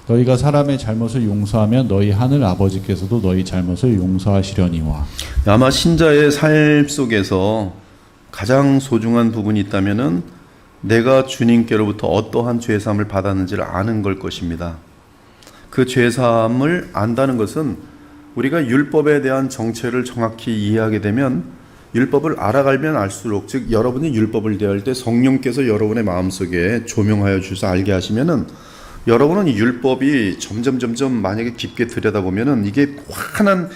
너희가 사람의 잘못을 용서하면 너희 하늘 아버지께서도 너희 잘못을 용서하시려니와. 아마 신자의 삶 속에서 가장 소중한 부분이 있다면은 내가 주님께로부터 어떠한 죄사함을 받았는지를 아는 걸 것입니다. 그 죄사함을 안다는 것은 우리가 율법에 대한 정체를 정확히 이해하게 되면 율법을 알아가면 알수록, 즉 여러분이 율법을 대할 때 성령께서 여러분의 마음속에 조명하여 주셔서 알게 하시면은 여러분은 이 율법이 점점 만약에 깊게 들여다보면은 이게 환한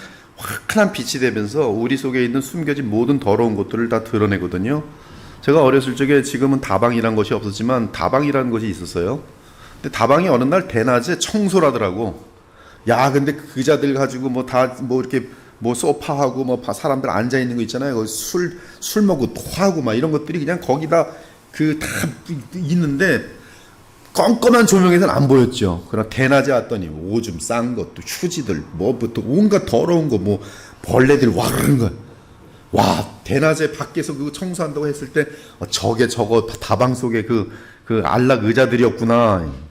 빛이 되면서 우리 속에 있는 숨겨진 모든 더러운 것들을 다 드러내거든요. 제가 어렸을 적에, 지금은 다방이란 것이 없었지만 다방이라는 것이 있었어요. 근데 다방이 어느 날 대낮에 청소를 하더라고. 야, 근데 그 의자들 가지고 뭐 이렇게 뭐 소파하고 뭐 사람들 앉아 있는 거 있잖아요. 술 먹고 토하고 막 이런 것들이 그냥 거기다 다 있는데 껌껌한 조명에서는 안 보였죠. 그러나 대낮에 왔더니 오줌 싼 것도 휴지들 뭐부터 온갖 더러운 거 뭐 벌레들 와르는 거. 와, 대낮에 밖에서 그거 청소한다고 했을 때 저거 다방 속에 그 안락 의자들이었구나.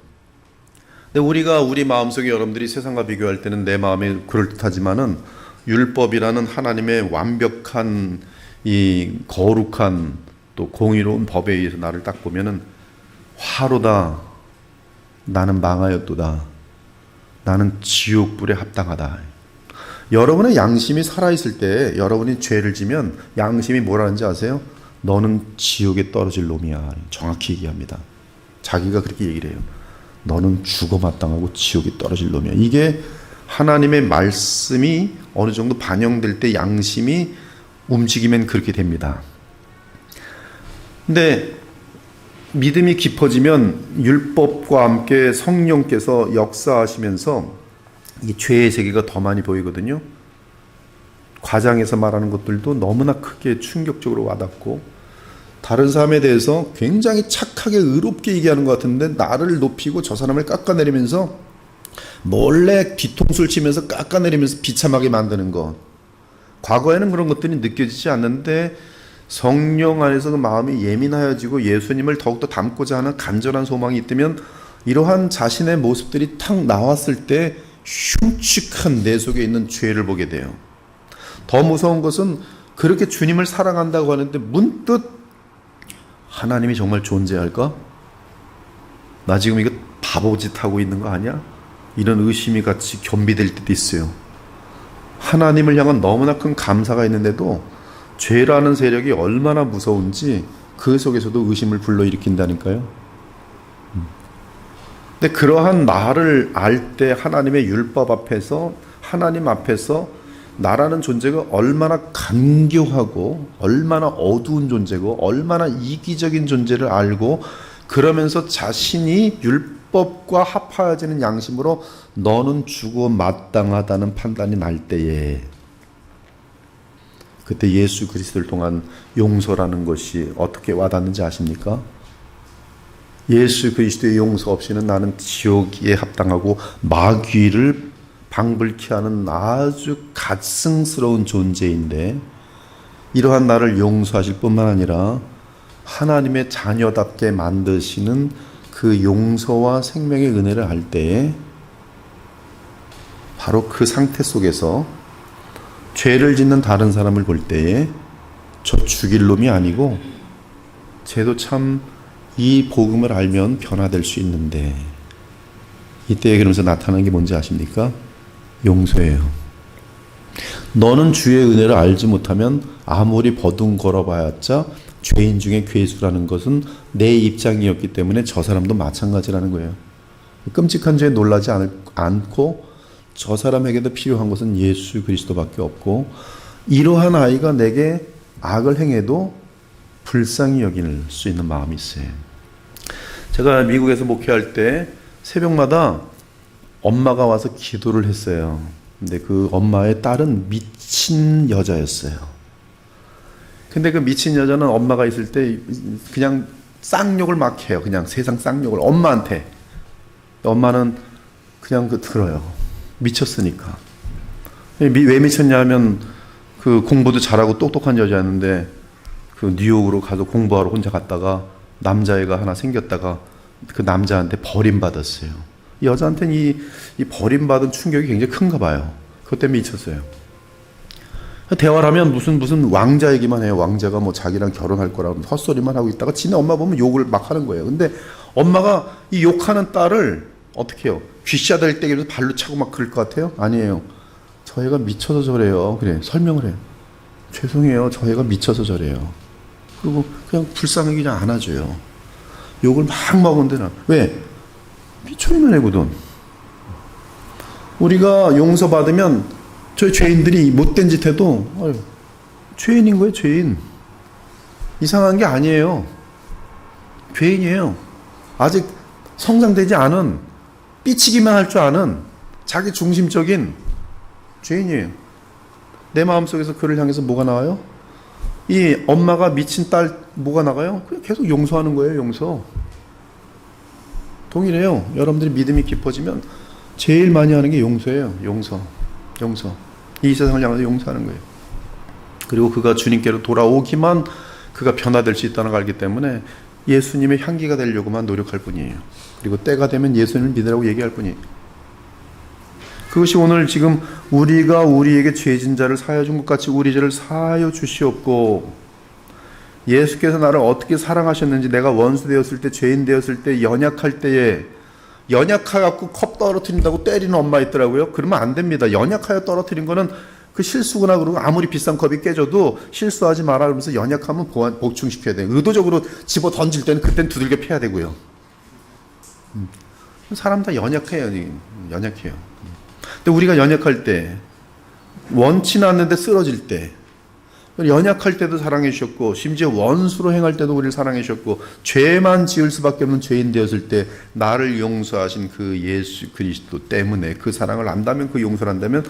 근데 우리 마음속에 여러분들이 세상과 비교할 때는 내 마음이 그럴듯하지만은 율법이라는 하나님의 완벽한 이 거룩한 또 공의로운 법에 의해서 나를 딱 보면은 화로다. 나는 망하였도다. 나는 지옥불에 합당하다. 여러분의 양심이 살아있을 때 여러분이 죄를 지면 양심이 뭐라는지 아세요? 너는 지옥에 떨어질 놈이야. 정확히 얘기합니다. 자기가 그렇게 얘기를 해요. 너는 죽어 마땅하고 지옥에 떨어질 놈이야. 이게 하나님의 말씀이 어느 정도 반영될 때 양심이 움직이면 그렇게 됩니다. 근데 믿음이 깊어지면 율법과 함께 성령께서 역사하시면서 이 죄의 세계가 더 많이 보이거든요. 과장해서 말하는 것들도 너무나 크게 충격적으로 와닿고, 다른 사람에 대해서 굉장히 착하게 의롭게 얘기하는 것 같은데 나를 높이고 저 사람을 깎아내리면서 몰래 뒤통수를 치면서 깎아내리면서 비참하게 만드는 것. 과거에는 그런 것들이 느껴지지 않는데 성령 안에서 그 마음이 예민하여지고 예수님을 더욱더 닮고자 하는 간절한 소망이 있다면 이러한 자신의 모습들이 탁 나왔을 때 흉측한 내 속에 있는 죄를 보게 돼요. 더 무서운 것은 그렇게 주님을 사랑한다고 하는데 문득 하나님이 정말 존재할까? 나 지금 이거 바보짓 하고 있는 거 아니야? 이런 의심이 같이 겸비될 때도 있어요. 하나님을 향한 너무나 큰 감사가 있는데도 죄라는 세력이 얼마나 무서운지 그 속에서도 의심을 불러일으킨다니까요. 근데 그러한 나를 알 때 하나님의 율법 앞에서, 하나님 앞에서 나라는 존재가 얼마나 간교하고 얼마나 어두운 존재고 얼마나 이기적인 존재를 알고, 그러면서 자신이 율법과 합하여지는 양심으로 너는 죽어 마땅하다는 판단이 날 때에, 그때 예수 그리스도를 통한 용서라는 것이 어떻게 와닿는지 아십니까? 예수 그리스도의 용서 없이는 나는 지옥에 합당하고 마귀를 방불케 하는 아주 갓승스러운 존재인데, 이러한 나를 용서하실 뿐만 아니라 하나님의 자녀답게 만드시는 그 용서와 생명의 은혜를 알 때에, 바로 그 상태 속에서 죄를 짓는 다른 사람을 볼 때에 저 죽일 놈이 아니고 쟤도 참 이 복음을 알면 변화될 수 있는데, 이때에 그러면서 나타나는 게 뭔지 아십니까? 용서예요. 너는 주의 은혜를 알지 못하면 아무리 버둥거려봐야자 죄인 중에 괴수라는 것은 내 입장이었기 때문에 저 사람도 마찬가지라는 거예요. 끔찍한 죄에 놀라지 않고 저 사람에게도 필요한 것은 예수 그리스도밖에 없고, 이러한 아이가 내게 악을 행해도 불쌍히 여길 수 있는 마음이 있어요. 제가 미국에서 목회할 때 새벽마다 엄마가 와서 기도를 했어요. 근데 그 엄마의 딸은 미친 여자였어요. 근데 그 미친 여자는 엄마가 있을 때 그냥 쌍욕을 막 해요. 그냥 세상 쌍욕을 엄마한테. 엄마는 그냥 들어요. 미쳤으니까. 왜 미쳤냐 하면 그 공부도 잘하고 똑똑한 여자였는데 그 뉴욕으로 가서 공부하러 혼자 갔다가 남자애가 하나 생겼다가 그 남자한테 버림받았어요. 이 여자한테는 이 버림받은 충격이 굉장히 큰가 봐요. 그것 때문에 미쳤어요. 대화를 하면 무슨 왕자 얘기만 해요. 왕자가 뭐 자기랑 결혼할 거라고 헛소리만 하고 있다가 지네 엄마 보면 욕을 막 하는 거예요. 근데 엄마가 이 욕하는 딸을 어떻게 해요? 귀싸댈 때 발로 차고 막 그럴 것 같아요? 아니에요. 저 애가 미쳐서 저래요. 그래, 설명을 해요. 죄송해요. 저 애가 미쳐서 저래요. 그리고 그냥 불쌍하게 그냥 안아줘요. 욕을 막 먹은데, 왜? 미쳐있는 애거든. 우리가 용서받으면 저희 죄인들이 못된 짓 해도 죄인인 거예요. 죄인. 이상한 게 아니에요. 죄인이에요. 아직 성장되지 않은, 삐치기만 할 줄 아는 자기 중심적인 죄인이에요. 내 마음속에서 그를 향해서 뭐가 나와요? 이 엄마가 미친 딸 뭐가 나가요? 그냥 계속 용서하는 거예요. 용서. 동일해요. 여러분들이 믿음이 깊어지면 제일 많이 하는 게 용서예요. 용서. 이 세상을 향해서 용서하는 거예요. 그리고 그가 주님께로 돌아오기만 그가 변화될 수 있다는 걸 알기 때문에 예수님의 향기가 되려고만 노력할 뿐이에요. 그리고 때가 되면 예수님을 믿으라고 얘기할 뿐이에요. 그것이 오늘 지금 우리가 우리에게 죄진 자를 사하여 준 것 같이 우리 죄를 사하여 주시옵고, 예수께서 나를 어떻게 사랑하셨는지, 내가 원수 되었을 때, 죄인 되었을 때, 연약할 때에, 연약해갖고 컵 떨어뜨린다고 때리는 엄마 있더라고요. 그러면 안 됩니다. 연약하여 떨어뜨린 거는 그 실수구나 그러고 아무리 비싼 컵이 깨져도 실수하지 마라 그러면서 연약하면 보충시켜야 돼요. 의도적으로 집어 던질 때는 그땐 두들겨 패야 되고요. 사람 다 연약해요. 근데 우리가 연약할 때, 원치는 않는데 쓰러질 때, 연약할 때도 사랑해 주셨고, 심지어 원수로 행할 때도 우리를 사랑해 주셨고, 죄만 지을 수밖에 없는 죄인 되었을 때 나를 용서하신 그 예수 그리스도 때문에 그 사랑을 안다면, 그 용서를 한다면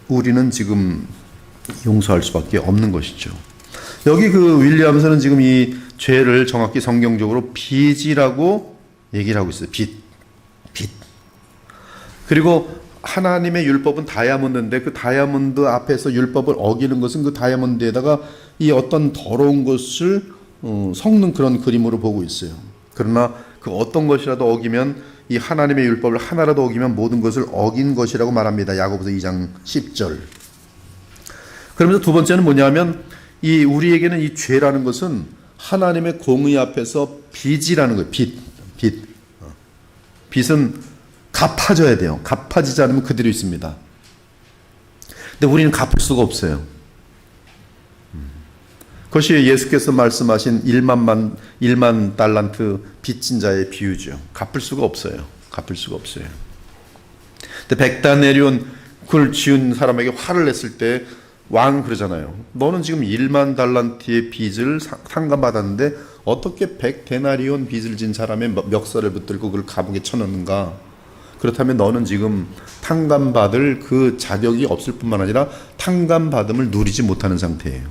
우리는 지금 용서할 수밖에 없는 것이죠. 여기 그 윌리엄스는 지금 이 죄를 정확히 성경적으로 빚이라고 얘기를 하고 있어요. 빚. 그리고 하나님의 율법은 다이아몬드인데 그 다이아몬드 앞에서 율법을 어기는 것은 그 다이아몬드에다가 이 어떤 더러운 것을 섞는 그런 그림으로 보고 있어요. 그러나 그 어떤 것이라도 어기면 이 하나님의 율법을 하나라도 어기면 모든 것을 어긴 것이라고 말합니다. 야고보서 2장 10절. 그러면서 두 번째는 뭐냐면 이 우리에게는 이 죄라는 것은 하나님의 공의 앞에서 빚이라는 거예요. 빚. 빚은 갚아줘야 돼요. 갚아지지 않으면 그대로 있습니다. 근데 우리는 갚을 수가 없어요. 그것이 예수께서 말씀하신 1만 달란트 빚진 자의 비유죠. 갚을 수가 없어요. 갚을 수가 없어요. 근데 백다네리온 그걸 지은 사람에게 화를 냈을 때 왕 그러잖아요. 너는 지금 1만 달란트의 빚을 상감받았는데 어떻게 100데나리온 빚을 진 사람의 멱살을 붙들고 그걸 감옥에 쳐넣는가? 그렇다면 너는 지금 탕감받을 그 자격이 없을 뿐만 아니라 탕감받음을 누리지 못하는 상태예요.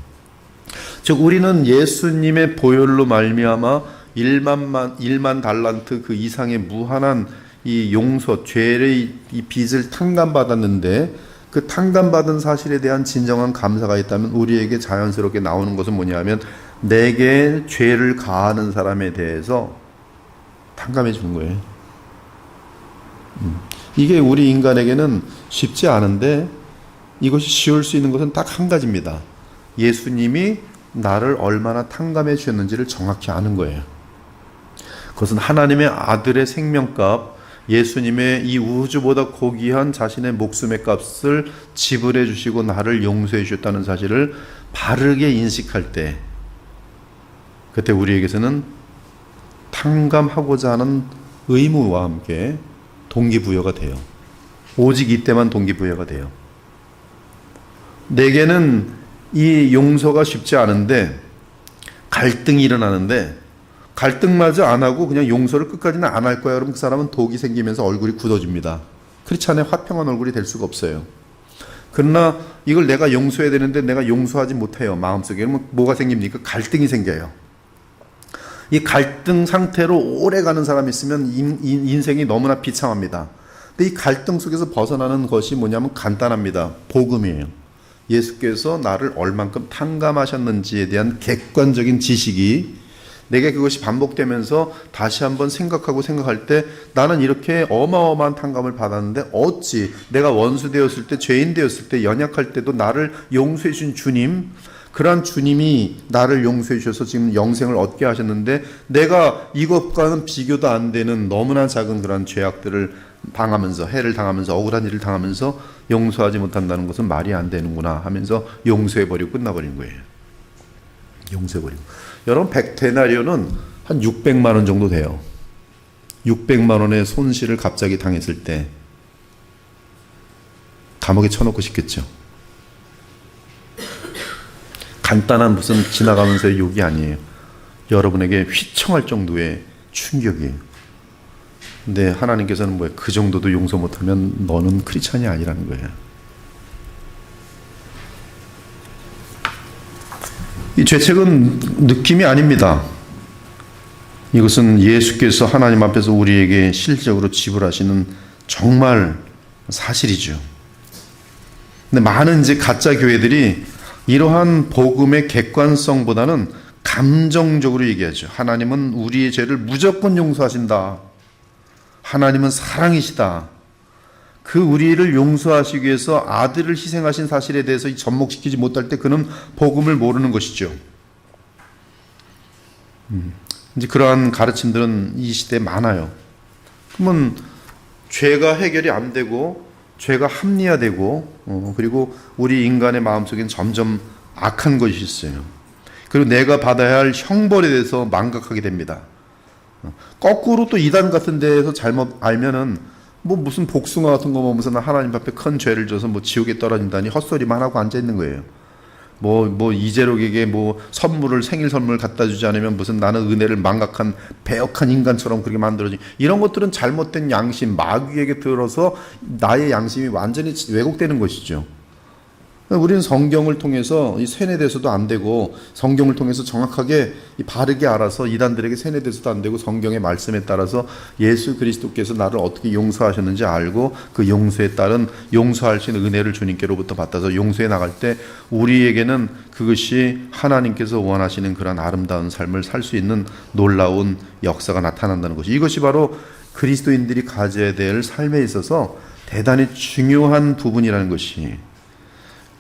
즉 우리는 예수님의 보혈로 말미암아 1만 달란트 그 이상의 무한한 이 용서, 죄의 이 빚을 탕감받았는데 그 탕감받은 사실에 대한 진정한 감사가 있다면 우리에게 자연스럽게 나오는 것은 뭐냐면 내게 죄를 가하는 사람에 대해서 탕감해 주는 거예요. 이게 우리 인간에게는 쉽지 않은데 이것이 쉬울 수 있는 것은 딱 한 가지입니다. 예수님이 나를 얼마나 탕감해 주셨는지를 정확히 아는 거예요. 그것은 하나님의 아들의 생명값, 예수님의 이 우주보다 고귀한 자신의 목숨의 값을 지불해 주시고 나를 용서해 주셨다는 사실을 바르게 인식할 때 그때 우리에게서는 탕감하고자 하는 의무와 함께 동기부여가 돼요. 오직 이때만 동기부여가 돼요. 내게는 이 용서가 쉽지 않은데 갈등이 일어나는데 갈등마저 안 하고 그냥 용서를 끝까지는 안 할 거야. 그럼 그 사람은 독이 생기면서 얼굴이 굳어집니다. 그렇지 않아야 화평한 얼굴이 될 수가 없어요. 그러나 이걸 내가 용서해야 되는데 내가 용서하지 못해요. 마음속에. 그러면 뭐가 생깁니까? 갈등이 생겨요. 이 갈등 상태로 오래 가는 사람이 있으면 인생이 너무나 비참합니다. 근데 이 갈등 속에서 벗어나는 것이 뭐냐면 간단합니다. 복음이에요. 예수께서 나를 얼만큼 탕감하셨는지에 대한 객관적인 지식이 내게 그것이 반복되면서 다시 한번 생각할 때 나는 이렇게 어마어마한 탕감을 받았는데 어찌 내가 원수 되었을 때 죄인 되었을 때 연약할 때도 나를 용서해 주신 주님, 그러한 주님이 나를 용서해 주셔서 지금 영생을 얻게 하셨는데 내가 이것과는 비교도 안 되는 너무나 작은 그런 죄악들을 당하면서 해를 당하면서 억울한 일을 당하면서 용서하지 못한다는 것은 말이 안 되는구나 하면서 용서해버리고 끝나버린 거예요. 용서해버리고. 여러분 100데나리온은 한 600만 원 정도 돼요. 600만 원의 손실을 갑자기 당했을 때 감옥에 쳐놓고 싶겠죠. 간단한 무슨 지나가면서의 욕이 아니에요. 여러분에게 휘청할 정도의 충격이에요. 근데 하나님께서는 뭐예요? 그 정도도 용서 못하면 너는 크리스찬이 아니라는 거예요. 이 죄책은 느낌이 아닙니다. 이것은 예수께서 하나님 앞에서 우리에게 실질적으로 지불하시는 정말 사실이죠. 근데 많은 이제 가짜 교회들이 이러한 복음의 객관성보다는 감정적으로 얘기하죠. 하나님은 우리의 죄를 무조건 용서하신다. 하나님은 사랑이시다. 그 우리를 용서하시기 위해서 아들을 희생하신 사실에 대해서 접목시키지 못할 때 그는 복음을 모르는 것이죠. 이제 그러한 가르침들은 이 시대에 많아요. 그러면 죄가 해결이 안 되고 죄가 합리화되고 그리고 우리 인간의 마음속엔 점점 악한 것이 있어요. 그리고 내가 받아야 할 형벌에 대해서 망각하게 됩니다. 거꾸로 또 이단 같은 데에서 잘못 알면은 뭐 무슨 복숭아 같은 거 보면서 나 하나님 앞에 큰 죄를 져서 뭐 지옥에 떨어진다니 헛소리만 하고 앉아 있는 거예요. 뭐 이재록에게 뭐 생일 선물 갖다 주지 않으면 무슨 나는 은혜를 망각한 배역한 인간처럼 그렇게 만들어진 이런 것들은 잘못된 양심, 마귀에게 들어서 나의 양심이 완전히 왜곡되는 것이죠. 우리는 성경을 통해서 이 세뇌돼서도 안 되고, 성경을 통해서 정확하게 바르게 알아서 이단들에게 세뇌돼서도 안 되고, 성경의 말씀에 따라서 예수 그리스도께서 나를 어떻게 용서하셨는지 알고 그 용서에 따른 용서할 수 있는 은혜를 주님께로부터 받아서 용서해 나갈 때 우리에게는 그것이 하나님께서 원하시는 그런 아름다운 삶을 살 수 있는 놀라운 역사가 나타난다는 것이, 이것이 바로 그리스도인들이 가져야 될 삶에 있어서 대단히 중요한 부분이라는 것이,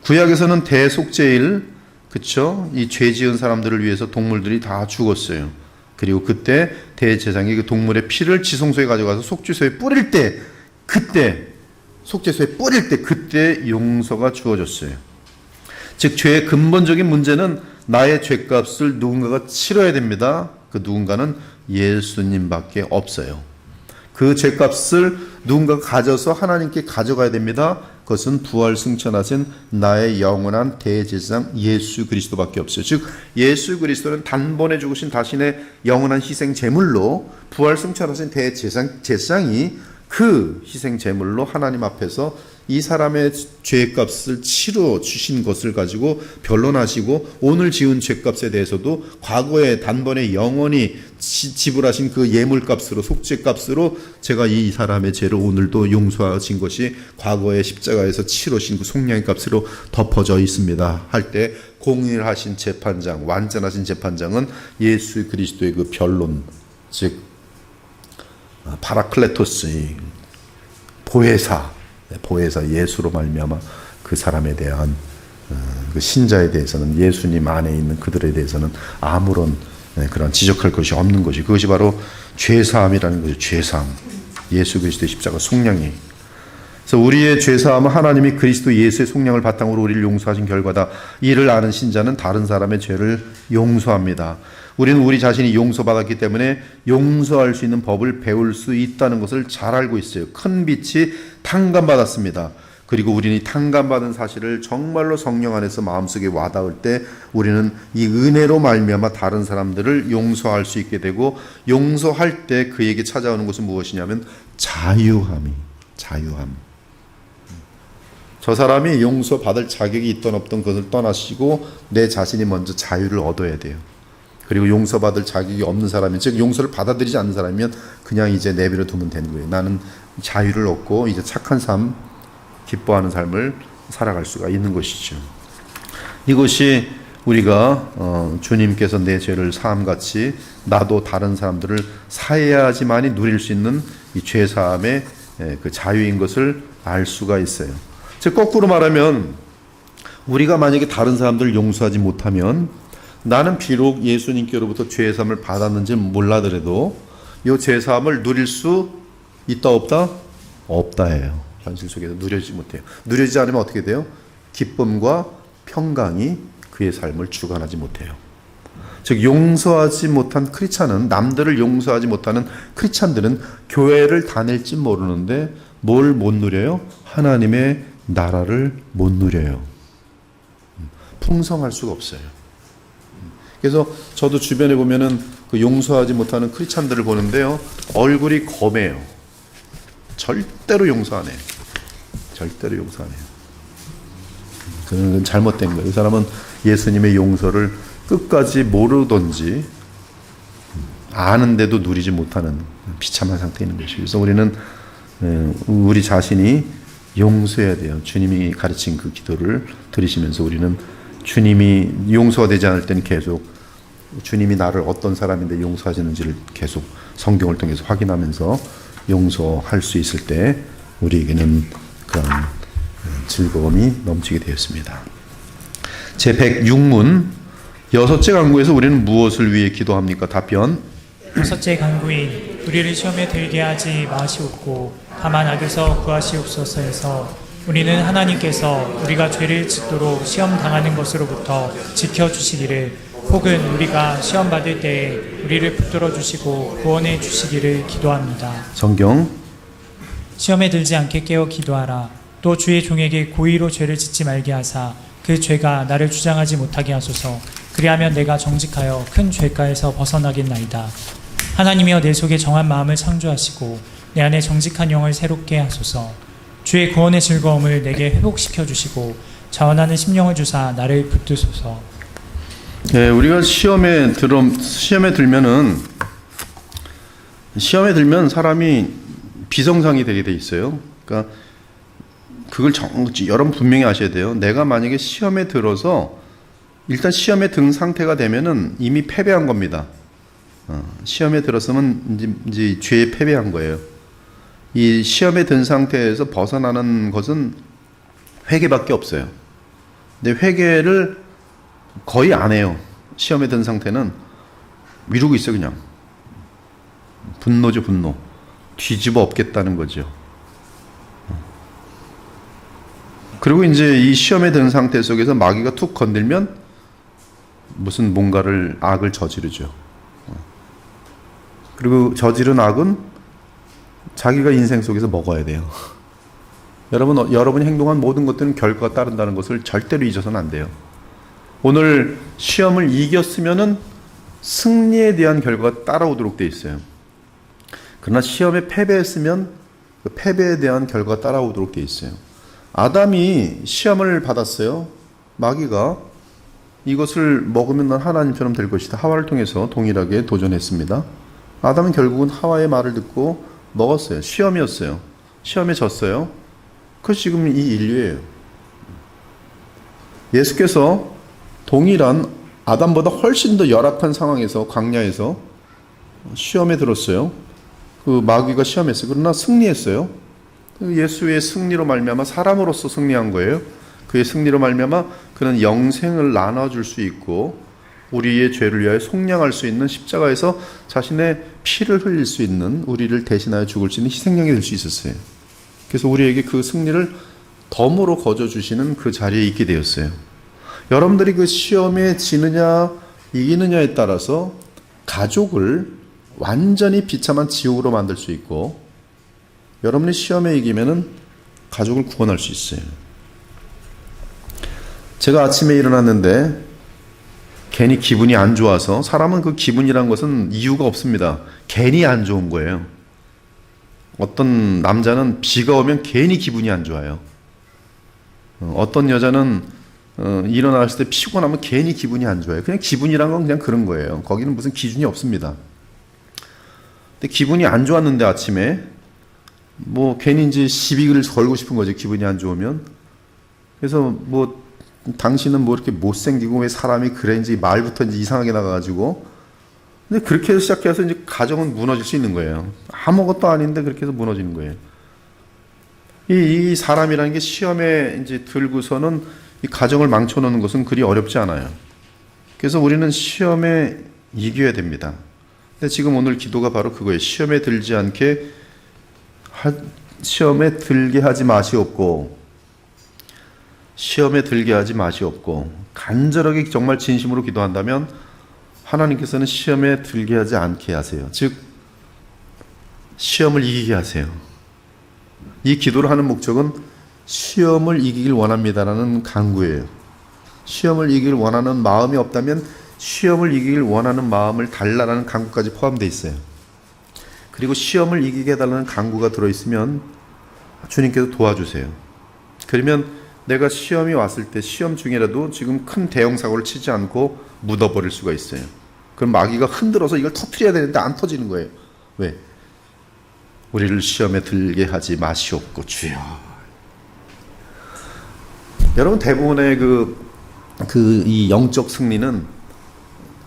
구약에서는 대속죄일, 그쵸? 이 죄 지은 사람들을 위해서 동물들이 다 죽었어요. 그리고 그때 대제사장이 그 동물의 피를 지성소에 가져가서 속죄소에 뿌릴 때, 속죄소에 뿌릴 때 그때 용서가 주어졌어요. 즉 죄의 근본적인 문제는 나의 죄값을 누군가가 치러야 됩니다. 그 누군가는 예수님밖에 없어요. 그 죄값을 누군가가 가져서 하나님께 가져가야 됩니다. 그것은 부활 승천하신 나의 영원한 대제사장 예수 그리스도밖에 없어요. 즉 예수 그리스도는 단번에 죽으신 자신의 영원한 희생 제물로, 부활 승천하신 대제사장이 그 희생 제물로 하나님 앞에서 이 사람의 죄값을 치러 주신 것을 가지고 변론하시고, 오늘 지은 죄값에 대해서도 과거에 단번에 영원히 지불하신 그 예물값으로, 속죄값으로 제가 이 사람의 죄를 오늘도 용서하신 것이 과거에 십자가에서 치르신 그 속량의 값으로 덮어져 있습니다 할 때, 공의하신 재판장, 완전하신 재판장은 예수 그리스도의 그 변론, 즉 파라클레토스의 보혜사 예수로 말미암아 그 사람에 대한 그 신자에 대해서는, 예수님 안에 있는 그들에 대해서는 아무런 그런 지적할 것이 없는 것이, 그것이 바로 죄사함이라는 거죠. 죄사함, 예수 그리스도의 십자가 속량이. 그래서 우리의 죄사함은 하나님이 그리스도 예수의 속량을 바탕으로 우리를 용서하신 결과다. 이를 아는 신자는 다른 사람의 죄를 용서합니다. 우리는 우리 자신이 용서받았기 때문에 용서할 수 있는 법을 배울 수 있다는 것을 잘 알고 있어요. 큰 빛이 탕감받았습니다. 그리고 우리는 이 탕감받은 사실을 정말로 성령 안에서 마음속에 와닿을 때 우리는 이 은혜로 말미암아 다른 사람들을 용서할 수 있게 되고, 용서할 때 그에게 찾아오는 것은 무엇이냐면 자유함. 저 사람이 용서받을 자격이 있던 없던 것을 떠나시고 내 자신이 먼저 자유를 얻어야 돼요. 그리고 용서받을 자격이 없는 사람이, 즉 용서를 받아들이지 않는 사람이면 그냥 이제 내버려 두면 되는 거예요. 나는 자유를 얻고 이제 착한 삶, 기뻐하는 삶을 살아갈 수가 있는 것이죠. 이것이 우리가 주님께서 내 죄를 사함같이 나도 다른 사람들을 사해야지만이 누릴 수 있는 이 죄사함의 그 자유인 것을 알 수가 있어요. 즉 거꾸로 말하면, 우리가 만약에 다른 사람들을 용서하지 못하면 나는 비록 예수님께로부터 죄사함을 받았는지 몰라더라도 이 죄사함을 누릴 수 있다 없다? 없다예요. 현실 속에서 누려지지 못해요. 누려지지 않으면 어떻게 돼요? 기쁨과 평강이 그의 삶을 주관하지 못해요. 즉 용서하지 못한 크리스찬은, 남들을 용서하지 못하는 크리스찬들은 교회를 다닐지 모르는데 뭘 못 누려요? 하나님의 나라를 못 누려요. 풍성할 수가 없어요. 그래서 저도 주변에 보면은 그 용서하지 못하는 크리스찬들을 보는데요, 얼굴이 검해요. 절대로 용서 안 해요. 그건 잘못된 거예요. 이 사람은 예수님의 용서를 끝까지 모르던지 아는데도 누리지 못하는 비참한 상태에 있는 것이죠. 그래서 우리는 우리 자신이 용서해야 돼요. 주님이 가르친 그 기도를 들으시면서 우리는 주님이 용서가 되지 않을 때는 계속 주님이 나를 어떤 사람인데 용서하시는지를 계속 성경을 통해서 확인하면서 용서할 수 있을 때 우리에게는 그런 즐거움이 넘치게 되었습니다. 제106문, 여섯째 간구에서 우리는 무엇을 위해 기도합니까? 답변. 여섯째 간구인 우리를 시험에 들게 하지 마시옵고 다만 악에서 구하시옵소서에서, 우리는 하나님께서 우리가 죄를 짓도록 시험 당하는 것으로부터 지켜주시기를, 혹은 우리가 시험 받을 때에 우리를 붙들어 주시고 구원해 주시기를 기도합니다. 성경. 시험에 들지 않게 깨어 기도하라. 또 주의 종에게 고의로 죄를 짓지 말게 하사 그 죄가 나를 주장하지 못하게 하소서. 그리하면 내가 정직하여 큰 죄가에서 벗어나겠나이다. 하나님이여, 내 속에 정한 마음을 창조하시고 내 안에 정직한 영을 새롭게 하소서. 주의 구원의 즐거움을 내게 회복시켜 주시고 자원하는 심령을 주사 나를 붙드소서. 예, 우리가 시험에 들면 사람이 비정상이 되게 돼 있어요. 그러니까 그걸 여러분 분명히 아셔야 돼요. 내가 만약에 시험에 들어서 일단 시험에 든 상태가 되면은 이미 패배한 겁니다. 시험에 들었으면 이제 죄에 패배한 거예요. 이 시험에 든 상태에서 벗어나는 것은 회개밖에 없어요. 근데 회개를 거의 안 해요. 시험에 든 상태는 미루고 있어요, 그냥. 분노죠, 분노. 뒤집어 엎겠다는 거죠. 그리고 이제 이 시험에 든 상태 속에서 마귀가 툭 건들면 무슨 뭔가를 악을 저지르죠. 그리고 저지른 악은 자기가 인생 속에서 먹어야 돼요. 여러분이 행동한 모든 것들은 결과가 따른다는 것을 절대로 잊어서는 안 돼요. 오늘 시험을 이겼으면은 승리에 대한 결과가 따라오도록 돼 있어요. 그러나 시험에 패배했으면 그 패배에 대한 결과가 따라오도록 돼 있어요. 아담이 시험을 받았어요. 마귀가 이것을 먹으면 넌 하나님처럼 될 것이다. 하와를 통해서 동일하게 도전했습니다. 아담은 결국은 하와의 말을 듣고 먹었어요. 시험이었어요. 시험에 졌어요. 그것이 지금 이 인류예요. 예수께서 동일한 아담보다 훨씬 더 열악한 상황에서 광야에서 시험에 들었어요. 그 마귀가 시험했어요. 그러나 승리했어요. 예수의 승리로 말미암아 사람으로서 승리한 거예요. 그의 승리로 말미암아 그는 영생을 나눠줄 수 있고 우리의 죄를 위하여 속량할 수 있는 십자가에서 자신의 피를 흘릴 수 있는 우리를 대신하여 죽을 수 있는 희생양이 될 수 있었어요. 그래서 우리에게 그 승리를 덤으로 거저주시는 그 자리에 있게 되었어요. 여러분들이 그 시험에 지느냐 이기느냐에 따라서 가족을 완전히 비참한 지옥으로 만들 수 있고 여러분이 시험에 이기면은 가족을 구원할 수 있어요. 제가 아침에 일어났는데 괜히 기분이 안 좋아서 사람은 그 기분이란 것은 이유가 없습니다. 괜히 안 좋은 거예요. 어떤 남자는 비가 오면 괜히 기분이 안 좋아요. 어떤 여자는 일어났을 때 피곤하면 괜히 기분이 안 좋아요. 그냥 기분이란 건 그냥 그런 거예요. 거기는 무슨 기준이 없습니다. 근데 기분이 안 좋았는데 아침에 뭐 괜히 이제 시비를 걸고 싶은 거죠. 기분이 안 좋으면. 그래서 뭐 당신은 뭐 이렇게 못생기고 왜 사람이 그래인지 말부터 이제 이상하게 나가가지고 근데 그렇게 해서 시작해서 이제 가정은 무너질 수 있는 거예요. 아무것도 아닌데 그렇게 해서 무너지는 거예요. 이 사람이라는 게 시험에 이제 들고서는 이 가정을 망쳐놓는 것은 그리 어렵지 않아요. 그래서 우리는 시험에 이겨야 됩니다. 근데 지금 오늘 기도가 바로 그거예요. 시험에 들게 하지 마시옵고 시험에 들게 하지 마시옵고 간절하게 정말 진심으로 기도한다면 하나님께서는 시험에 들게 하지 않게 하세요. 즉 시험을 이기게 하세요. 이 기도를 하는 목적은 시험을 이기길 원합니다라는 간구예요. 시험을 이기길 원하는 마음이 없다면 시험을 이기길 원하는 마음을 달라라는 간구까지 포함되어 있어요. 그리고 시험을 이기게 해달라는 간구가 들어있으면 주님께서 도와주세요. 그러면 내가 시험이 왔을 때 시험 중이라도 지금 큰 대형 사고를 치지 않고 묻어버릴 수가 있어요. 그럼 마귀가 흔들어서 이걸 터뜨려야 되는데 안 터지는 거예요. 왜? 우리를 시험에 들게 하지 마시옵고 주여. 여러분 대부분의 이 영적 승리는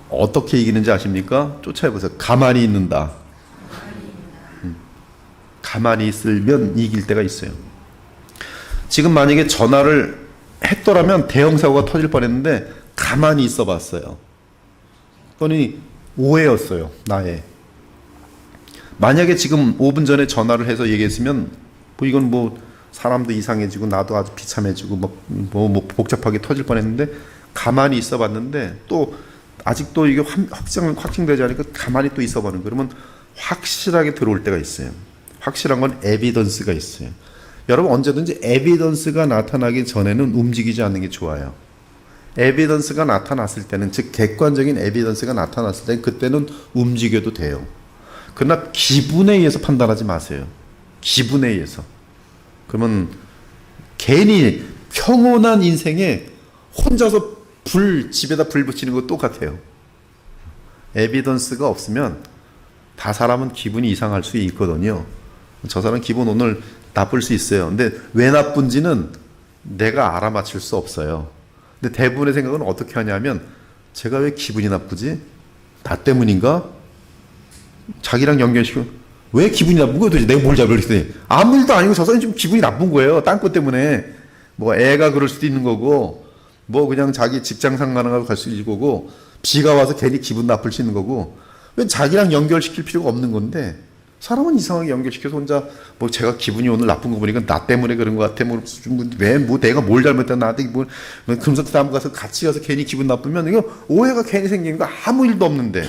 어떻게 이기는지 아십니까? 쫓아해보세요. 가만히 있는다. 가만히 있으면 이길 때가 있어요. 지금 만약에 전화를 했더라면 대형 사고가 터질 뻔했는데 가만히 있어 봤어요. 그러니 오해였어요. 나의. 만약에 지금 5분 전에 전화를 해서 얘기했으면 이건 사람도 이상해지고 나도 아주 비참해지고 뭐 복잡하게 터질 뻔했는데 가만히 있어 봤는데 또 아직도 이게 확증되지 않으니까 가만히 또 있어 보는 그러면 확실하게 들어올 때가 있어요. 확실한 건 에비던스가 있어요. 여러분 언제든지 에비던스가 나타나기 전에는 움직이지 않는 게 좋아요. 에비던스가 나타났을 때는 즉 객관적인 에비던스가 나타났을 때 그때는 움직여도 돼요. 그러나 기분에 의해서 판단하지 마세요. 기분에 의해서. 그러면 괜히 평온한 인생에 혼자서 집에다 불 붙이는 거 똑같아요. 에비던스가 없으면 다 사람은 기분이 이상할 수 있거든요. 저 사람 기분 오늘 나쁠 수 있어요. 근데 왜 나쁜지는 내가 알아맞힐 수 없어요. 근데 대부분의 생각은 어떻게 하냐면 제가 왜 기분이 나쁘지? 나 때문인가? 자기랑 연결시켜 왜 기분이 나쁜 거야 도대체? 내가 뭘 잘못했더니 아무 일도 아니고 저 사람이 좀 기분이 나쁜 거예요. 딴 것 때문에. 뭐 애가 그럴 수도 있는 거고 뭐 그냥 자기 직장 상관하고 갈 수 있는 거고 비가 와서 괜히 기분 나쁠 수 있는 거고 왜 자기랑 연결시킬 필요가 없는 건데 사람은 이상하게 연결시켜서 혼자 뭐 제가 기분이 오늘 나쁜 거 보니까 나 때문에 그런 것 같아. 왜 내가 뭘 잘못했다 나한테 뭐 금서트 다음 가서 같이 가서 괜히 기분 나쁘면 이거 오해가 괜히 생기는 거 아무 일도 없는데.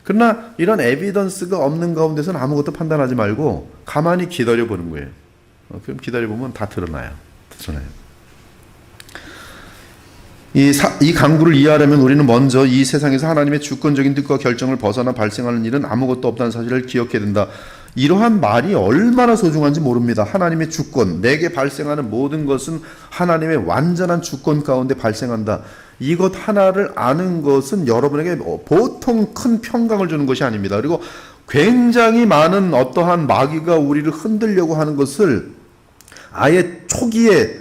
그러나 이런 에비던스가 없는 가운데서는 아무것도 판단하지 말고 가만히 기다려 보는 거예요. 그럼 기다려 보면 다 드러나요. 이 강구를 이해하려면 우리는 먼저 이 세상에서 하나님의 주권적인 뜻과 결정을 벗어나 발생하는 일은 아무것도 없다는 사실을 기억해야 된다. 이러한 말이 얼마나 소중한지 모릅니다. 하나님의 주권, 내게 발생하는 모든 것은 하나님의 완전한 주권 가운데 발생한다. 이것 하나를 아는 것은 여러분에게 보통 큰 평강을 주는 것이 아닙니다. 그리고 굉장히 많은 어떠한 마귀가 우리를 흔들려고 하는 것을 아예 초기에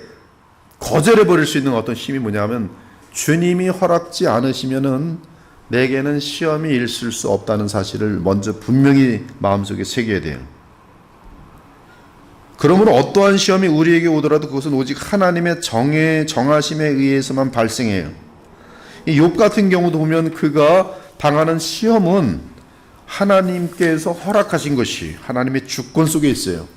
거절해 버릴 수 있는 어떤 힘이 뭐냐면 주님이 허락지 않으시면은 내게는 시험이 있을 수 없다는 사실을 먼저 분명히 마음속에 새겨야 돼요. 그러므로 어떠한 시험이 우리에게 오더라도 그것은 오직 하나님의 정하심에 의해서만 발생해요. 이 욥 같은 경우도 보면 그가 당하는 시험은 하나님께서 허락하신 것이 하나님의 주권 속에 있어요.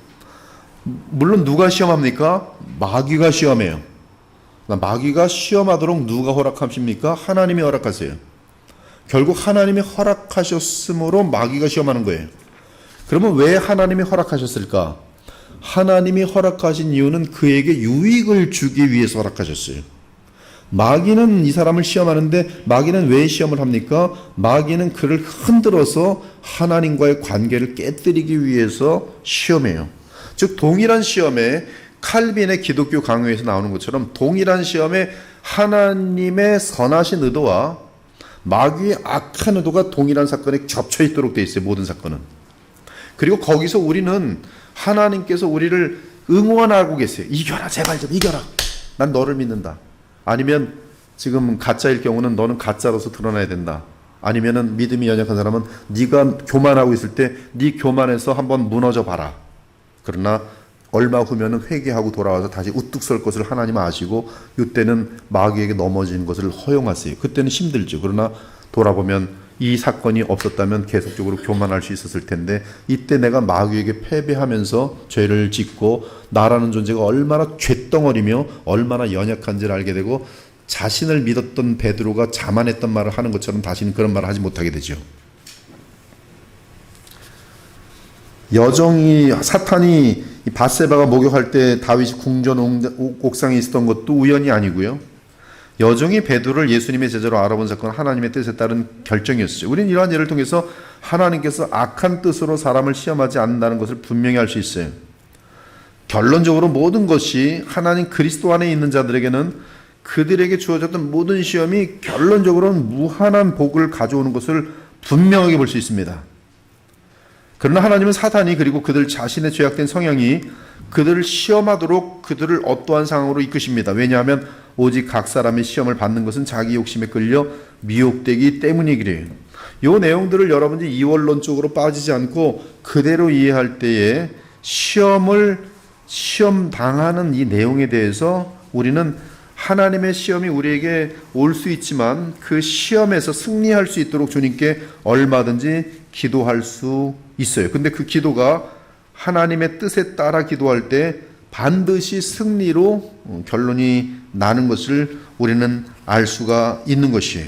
물론 누가 시험합니까? 마귀가 시험해요. 마귀가 시험하도록 누가 허락하십니까? 하나님이 허락하세요. 결국 하나님이 허락하셨으므로 마귀가 시험하는 거예요. 그러면 왜 하나님이 허락하셨을까? 하나님이 허락하신 이유는 그에게 유익을 주기 위해서 허락하셨어요. 마귀는 이 사람을 시험하는데 마귀는 왜 시험을 합니까? 마귀는 그를 흔들어서 하나님과의 관계를 깨뜨리기 위해서 시험해요. 즉 동일한 시험에 칼빈의 기독교 강요에서 나오는 것처럼 동일한 시험에 하나님의 선하신 의도와 마귀의 악한 의도가 동일한 사건에 겹쳐 있도록 되어 있어요. 모든 사건은. 그리고 거기서 우리는 하나님께서 우리를 응원하고 계세요. 이겨라, 제발 좀 이겨라. 난 너를 믿는다. 아니면 지금 가짜일 경우는 너는 가짜로서 드러나야 된다. 아니면은 믿음이 연약한 사람은 네가 교만하고 있을 때 네 교만에서 한번 무너져 봐라. 그러나 얼마 후면은 회개하고 돌아와서 다시 우뚝 설 것을 하나님 아시고 이때는 마귀에게 넘어지는 것을 허용하세요. 그때는 힘들죠. 그러나 돌아보면 이 사건이 없었다면 계속적으로 교만할 수 있었을 텐데 이때 내가 마귀에게 패배하면서 죄를 짓고 나라는 존재가 얼마나 쇳덩어리며 얼마나 연약한지를 알게 되고 자신을 믿었던 베드로가 자만했던 말을 하는 것처럼 다시는 그런 말을 하지 못하게 되죠. 여정이 사탄이 밧세바가 목욕할 때 다윗이 궁전 옥상에 있었던 것도 우연이 아니고요. 여정이 베드로를 예수님의 제자로 알아본 사건은 하나님의 뜻에 따른 결정이었어요. 우리는 이러한 예를 통해서 하나님께서 악한 뜻으로 사람을 시험하지 않는다는 것을 분명히 알 수 있어요. 결론적으로 모든 것이 하나님 그리스도 안에 있는 자들에게는 그들에게 주어졌던 모든 시험이 결론적으로는 무한한 복을 가져오는 것을 분명하게 볼 수 있습니다. 그러나 하나님은 사탄이 그리고 그들 자신의 죄악된 성향이 그들을 시험하도록 그들을 어떠한 상황으로 이끄십니다. 왜냐하면 오직 각 사람의 시험을 받는 것은 자기 욕심에 끌려 미혹되기 때문이기래요. 이 내용들을 여러분들이 이원론 쪽으로 빠지지 않고 그대로 이해할 때에 시험 당하는 이 내용에 대해서 우리는 하나님의 시험이 우리에게 올 수 있지만 그 시험에서 승리할 수 있도록 주님께 얼마든지 기도할 수 있어요. 근데 그 기도가 하나님의 뜻에 따라 기도할 때 반드시 승리로 결론이 나는 것을 우리는 알 수가 있는 것이에요.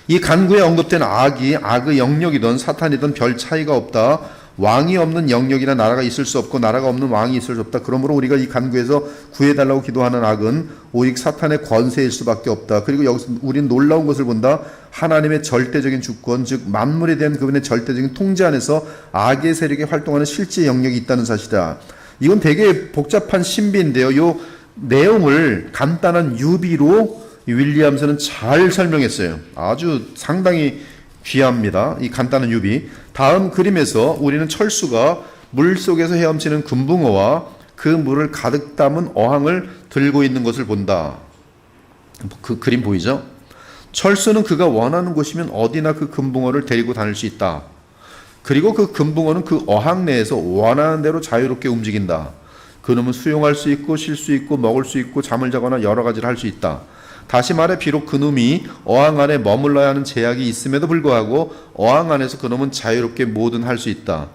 이 간구에 언급된 악의 영역이든 사탄이든 별 차이가 없다. 왕이 없는 영역이나 나라가 있을 수 없고 나라가 없는 왕이 있을 수 없다. 그러므로 우리가 이 간구에서 구해달라고 기도하는 악은 오직 사탄의 권세일 수밖에 없다. 그리고 여기서 우리는 놀라운 것을 본다. 하나님의 절대적인 주권, 즉 만물에 대한 그분의 절대적인 통제 안에서 악의 세력이 활동하는 실제 영역이 있다는 사실이다. 이건 되게 복잡한 신비인데요. 요 내용을 간단한 유비로 윌리엄스는 잘 설명했어요. 아주 상당히 귀합니다. 이 간단한 유비. 다음 그림에서 우리는 철수가 물 속에서 헤엄치는 금붕어와 그 물을 가득 담은 어항을 들고 있는 것을 본다. 그 그림 보이죠? 철수는 그가 원하는 곳이면 어디나 그 금붕어를 데리고 다닐 수 있다. 그리고 그 금붕어는 그 어항 내에서 원하는 대로 자유롭게 움직인다. 그놈은 수용할 수 있고 쉴 수 있고 먹을 수 있고 잠을 자거나 여러 가지를 할 수 있다. 다시 말해 비록 그놈이 어항 안에 머물러야 하는 제약이 있음에도 불구하고 어항 안에서 그놈은 자유롭게 뭐든 할 수 있다.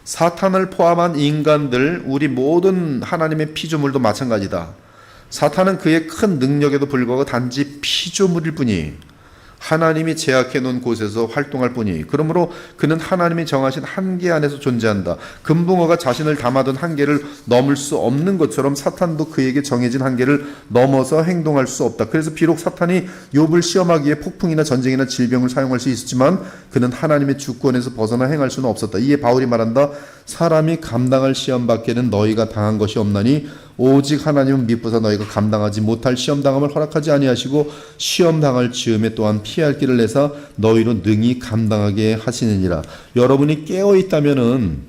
사탄을 포함한 인간들, 우리 모든 하나님의 피조물도 마찬가지다. 사탄은 그의 큰 능력에도 불구하고 단지 피조물일 뿐이, 하나님이 제약해 놓은 곳에서 활동할 뿐이, 그러므로 그는 하나님이 정하신 한계 안에서 존재한다. 금붕어가 자신을 담아둔 한계를 넘을 수 없는 것처럼 사탄도 그에게 정해진 한계를 넘어서 행동할 수 없다. 그래서 비록 사탄이 욥을 시험하기 위해 폭풍이나 전쟁이나 질병을 사용할 수 있었지만 그는 하나님의 주권에서 벗어나 행할 수는 없었다. 이에 바울이 말한다. 사람이 감당할 시험 밖에는 너희가 당한 것이 없나니 오직 하나님은 미쁘사 너희가 감당하지 못할 시험당함을 허락하지 아니하시고 시험당할 즈음에 또한 피할 길을 내사 너희로 능히 감당하게 하시느니라. 여러분이 깨어있다면은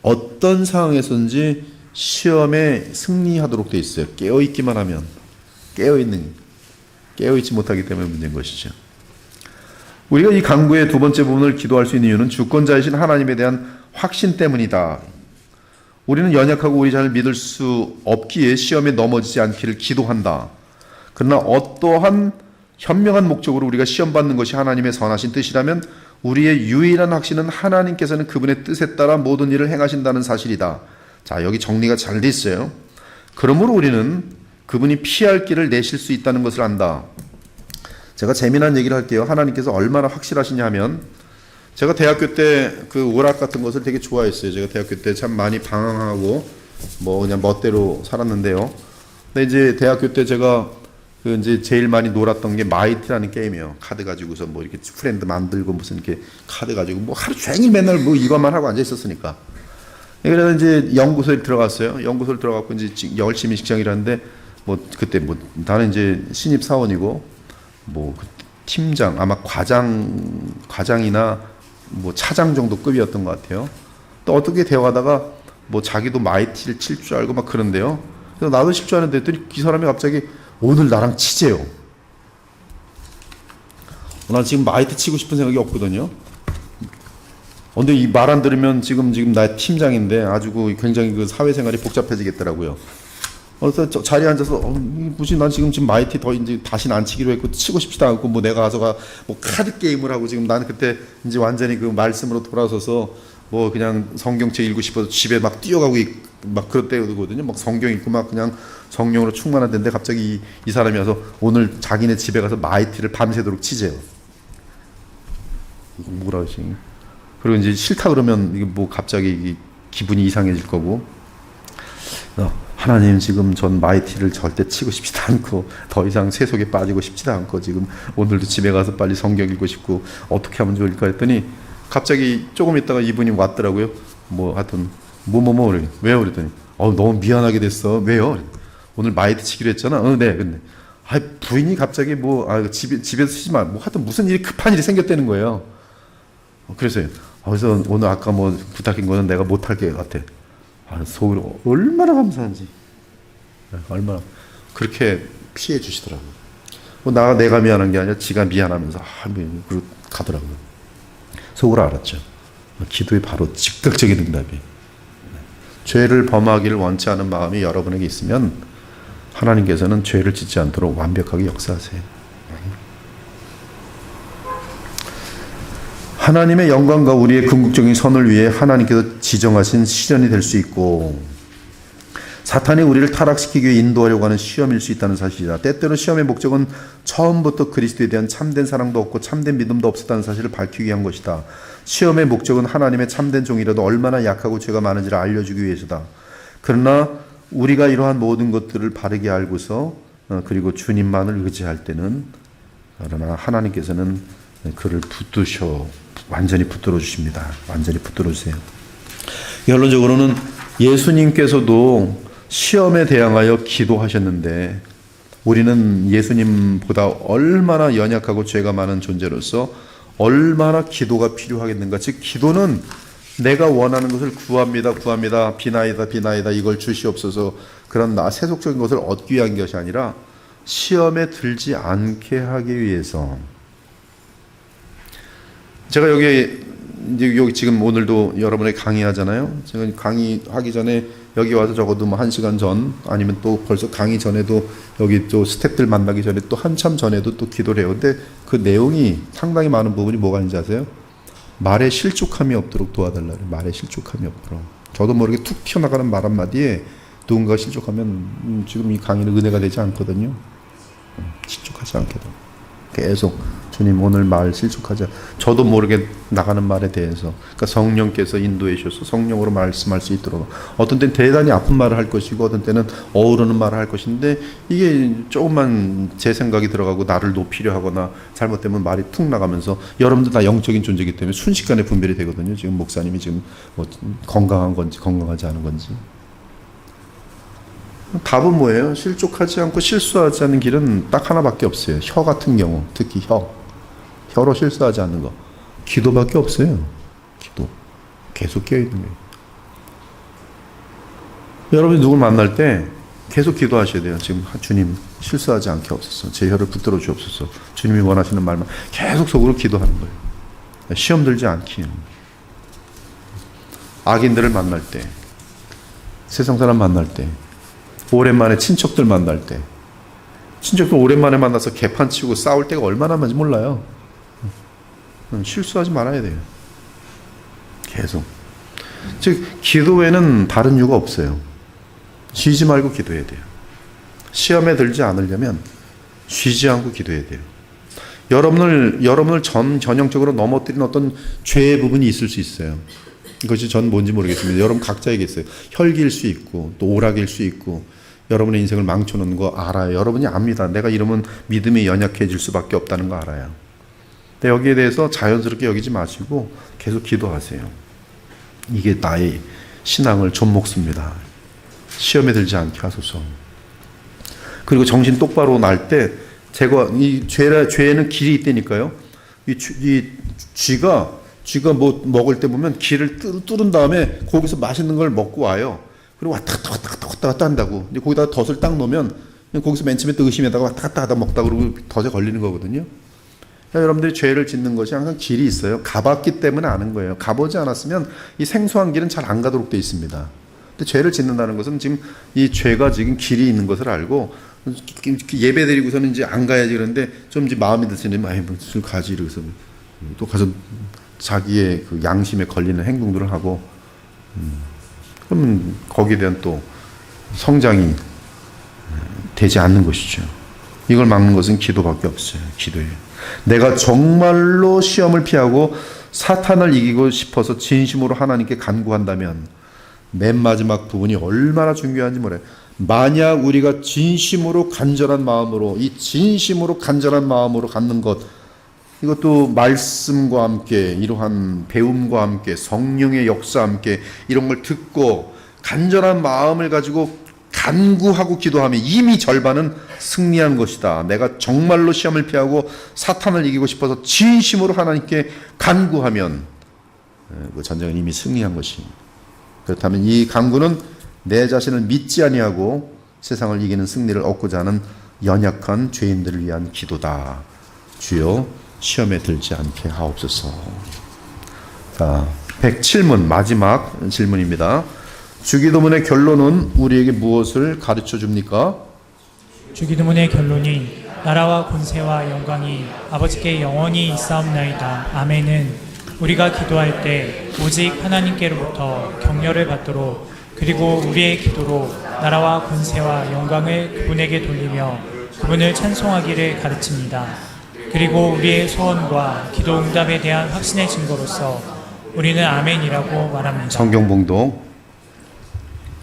어떤 상황에서든지 시험에 승리하도록 돼 있어요. 깨어있기만 하면. 깨어있지 못하기 때문에 문제인 것이죠. 우리가 이 강구의 두 번째 부분을 기도할 수 있는 이유는 주권자이신 하나님에 대한 확신 때문이다. 우리는 연약하고 우리 자신을 믿을 수 없기에 시험에 넘어지지 않기를 기도한다. 그러나 어떠한 현명한 목적으로 우리가 시험받는 것이 하나님의 선하신 뜻이라면 우리의 유일한 확신은 하나님께서는 그분의 뜻에 따라 모든 일을 행하신다는 사실이다. 자, 여기 정리가 잘 돼 있어요. 그러므로 우리는 그분이 피할 길을 내실 수 있다는 것을 안다. 제가 재미난 얘기를 할게요. 하나님께서 얼마나 확실하시냐 하면, 제가 대학교 때 그 오락 같은 것을 되게 좋아했어요. 제가 대학교 때 참 많이 방황하고 뭐 그냥 멋대로 살았는데요. 근데 이제 대학교 때 제가 그 이제 제일 많이 놀았던 게 마이티라는 게임이에요. 카드 가지고서 뭐 이렇게 프렌드 만들고 무슨 이렇게 카드 가지고 뭐 하루 종일 맨날 뭐 이것만 하고 앉아 있었으니까. 그래서 이제 연구소에 들어갔어요. 연구소에 들어갔고 이제 열심히 직장이라는데 뭐 그때 뭐 나는 이제 신입 사원이고 뭐 팀장 아마 과장이나 뭐 차장 정도 급이었던 것 같아요. 또 어떻게 대화하다가 뭐 자기도 마이티를 칠 줄 알고 막 그런데요. 그래서 나도 칠 줄 아는데 했더니 이 사람이 갑자기 오늘 나랑 치재요. 나 지금 마이티 치고 싶은 생각이 없거든요. 근데 이 말 안 들으면 지금 나의 팀장인데 아주 굉장히 그 사회생활이 복잡해지겠더라고요. 그래서 자리에 앉아서 무슨 난 지금 마이티 더 이제 다시는 안 치기로 했고 치고 싶지도 않고 뭐 내가 가서가 뭐 카드 게임을 하고 지금 나는 그때 이제 완전히 그 말씀으로 돌아서서 뭐 그냥 성경책 읽고 싶어서 집에 막 뛰어가고 막 그럴 때거든요. 막 성경 읽고 막 그냥 성령으로 충만한 데인데 갑자기 이 사람이 와서 오늘 자기네 집에 가서 마이티를 밤새도록 치재요. 이거 뭐라 하지? 그리고 이제 싫다 그러면 이게 뭐 갑자기 기분이 이상해질 거고. 하나님 지금 전 마이티를 절대 치고 싶지도 않고 더 이상 세속에 빠지고 싶지도 않고 지금 오늘도 집에 가서 빨리 성경 읽고 싶고 어떻게 하면 좋을까 했더니 갑자기 조금 있다가 이분이 왔더라고요. 뭐 하여튼 그래. 왜요? 그랬더니 너무 미안하게 됐어. 왜요? 오늘 마이티 치기로 했잖아. 네. 근데 부인이 갑자기 집에서 치지 마. 뭐 하여튼 무슨 일이 급한 일이 생겼다는 거예요. 그래서요. 그래서 오늘 아까 뭐 부탁한 거는 내가 못할 것 같아. 속으로 얼마나 감사한지. 얼마나 그렇게 피해 주시더라고요. 내가 미안한 게 아니라 지가 미안하면서 그리고 가더라고요. 속으로 알았죠. 기도의 바로 즉각적인 응답이. 죄를 범하기를 원치 않은 마음이 여러분에게 있으면 하나님께서는 죄를 짓지 않도록 완벽하게 역사하세요. 하나님의 영광과 우리의 궁극적인 선을 위해 하나님께서 지정하신 시련이 될 수 있고, 사탄이 우리를 타락시키기 위해 인도하려고 하는 시험일 수 있다는 사실이다. 때때로 시험의 목적은 처음부터 그리스도에 대한 참된 사랑도 없고 참된 믿음도 없었다는 사실을 밝히기 위한 것이다. 시험의 목적은 하나님의 참된 종이라도 얼마나 약하고 죄가 많은지를 알려주기 위해서다. 그러나 우리가 이러한 모든 것들을 바르게 알고서 그리고 주님만을 의지할 때는, 그러나 하나님께서는 그를 완전히 붙들어 주십니다. 완전히 붙들어 주세요. 결론적으로는 예수님께서도 시험에 대항하여 기도하셨는데 우리는 예수님보다 얼마나 연약하고 죄가 많은 존재로서 얼마나 기도가 필요하겠는가. 즉 기도는 내가 원하는 것을 구합니다, 구합니다, 비나이다, 비나이다, 이걸 주시옵소서, 그런 세속적인 것을 얻기 위한 것이 아니라 시험에 들지 않게 하기 위해서. 제가 여기 지금 오늘도 여러분에게 강의하잖아요. 제가 강의하기 전에 여기 와서 적어도 뭐 1시간 전, 아니면 또 벌써 강의 전에도 여기 또 스태프들 만나기 전에 또 한참 전에도 또 기도를 해요. 근데 그 내용이 상당히 많은 부분이 뭐가 있는지 아세요? 말에 실족함이 없도록 도와달라요. 말에 실족함이 없도록. 저도 모르게 툭 튀어나가는 말 한마디에 누군가 실족하면 지금 이 강의는 은혜가 되지 않거든요. 실족하지 않게도 계속 주님 오늘 말 실족하자. 저도 모르게 나가는 말에 대해서, 그러니까 성령께서 인도해 주셔서 성령으로 말씀할 수 있도록. 어떤 때는 대단히 아픈 말을 할 것이고 어떤 때는 어우러는 말을 할 것인데, 이게 조금만 제 생각이 들어가고 나를 높이려 하거나 잘못되면 말이 툭 나가면서, 여러분들 다 영적인 존재이기 때문에 순식간에 분별이 되거든요. 지금 목사님이 지금 뭐 건강한 건지 건강하지 않은 건지. 답은 뭐예요? 실족하지 않고 실수하지 않는 길은 딱 하나밖에 없어요. 혀 같은 경우, 특히 혀로 실수하지 않는 거, 기도밖에 없어요. 기도. 계속 깨어있는 거예요. 여러분이 누굴 만날 때 계속 기도하셔야 돼요. 지금 주님 실수하지 않게 없어서, 제 혀를 붙들어 주옵소서, 주님이 원하시는 말만 계속 속으로 기도하는 거예요. 시험 들지 않기. 악인들을 만날 때, 세상 사람 만날 때, 오랜만에 친척들 만날 때, 친척들 오랜만에 만나서 개판치고 싸울 때가 얼마나 많은지 몰라요. 실수하지 말아야 돼요. 계속. 즉 기도에는 다른 이유가 없어요. 쉬지 말고 기도해야 돼요. 시험에 들지 않으려면 쉬지 않고 기도해야 돼요. 여러분을 전형적으로 넘어뜨린 어떤 죄의 부분이 있을 수 있어요. 이것이 전 뭔지 모르겠습니다. 여러분 각자에게 있어요. 혈기일 수 있고 또 오락일 수 있고, 여러분의 인생을 망쳐놓는 거 알아요. 여러분이 압니다. 내가 이러면 믿음이 연약해질 수밖에 없다는 거 알아요. 근데 여기에 대해서 자연스럽게 여기지 마시고 계속 기도하세요. 이게 나의 신앙을 좀먹습니다. 시험에 들지 않게 하소서. 그리고 정신 똑바로 날 때, 이 죄에는 길이 있다니까요. 이 쥐가 뭐 먹을 때 보면 길을 뚫은 다음에 거기서 맛있는 걸 먹고 와요. 그리고 왔다 갔다 한다고. 근데 거기다가 덫을 딱 놓으면 거기서 맨 처음에 또 의심에다가 왔다 갔다 하다 먹다 그러고 덫에 걸리는 거거든요. 그러니까 여러분들이 죄를 짓는 것이 항상 길이 있어요. 가봤기 때문에 아는 거예요. 가보지 않았으면 이 생소한 길은 잘 안 가도록 돼 있습니다. 근데 죄를 짓는다는 것은 지금 이 죄가 지금 길이 있는 것을 알고, 예배 드리고서는 이제 안 가야지 그러는데 좀 이제 마음이 드시면 아이 무슨 가지 이러고서 또 가서 자기의 그 양심에 걸리는 행동들을 하고, 그러면 거기에 대한 또 성장이 되지 않는 것이죠. 이걸 막는 것은 기도밖에 없어요. 기도예요. 내가 정말로 시험을 피하고 사탄을 이기고 싶어서 진심으로 하나님께 간구한다면, 맨 마지막 부분이 얼마나 중요한지 몰라요. 만약 우리가 진심으로 간절한 마음으로, 이 진심으로 간절한 마음으로 갖는 것, 이것도 말씀과 함께, 이러한 배움과 함께, 성령의 역사와 함께 이런 걸 듣고 간절한 마음을 가지고 간구하고 기도하면 이미 절반은 승리한 것이다. 내가 정말로 시험을 피하고 사탄을 이기고 싶어서 진심으로 하나님께 간구하면 그 전쟁은 이미 승리한 것이. 그렇다면 이 간구는 내 자신을 믿지 아니하고 세상을 이기는 승리를 얻고자 하는 연약한 죄인들을 위한 기도다. 주여 시험에 들지 않게 하옵소서. 자, 107문 마지막 질문입니다. 주기도문의 결론은 우리에게 무엇을 가르쳐 줍니까? 주기도문의 결론이 나라와 권세와 영광이 아버지께 영원히 있사옵나이다. 아멘은 우리가 기도할 때 오직 하나님께로부터 격려를 받도록, 그리고 우리의 기도로 나라와 권세와 영광을 그분에게 돌리며 그분을 찬송하기를 가르칩니다. 그리고 우리의 소원과 기도 응답에 대한 확신의 증거로서 우리는 아멘이라고 말합니다. 성경 봉독.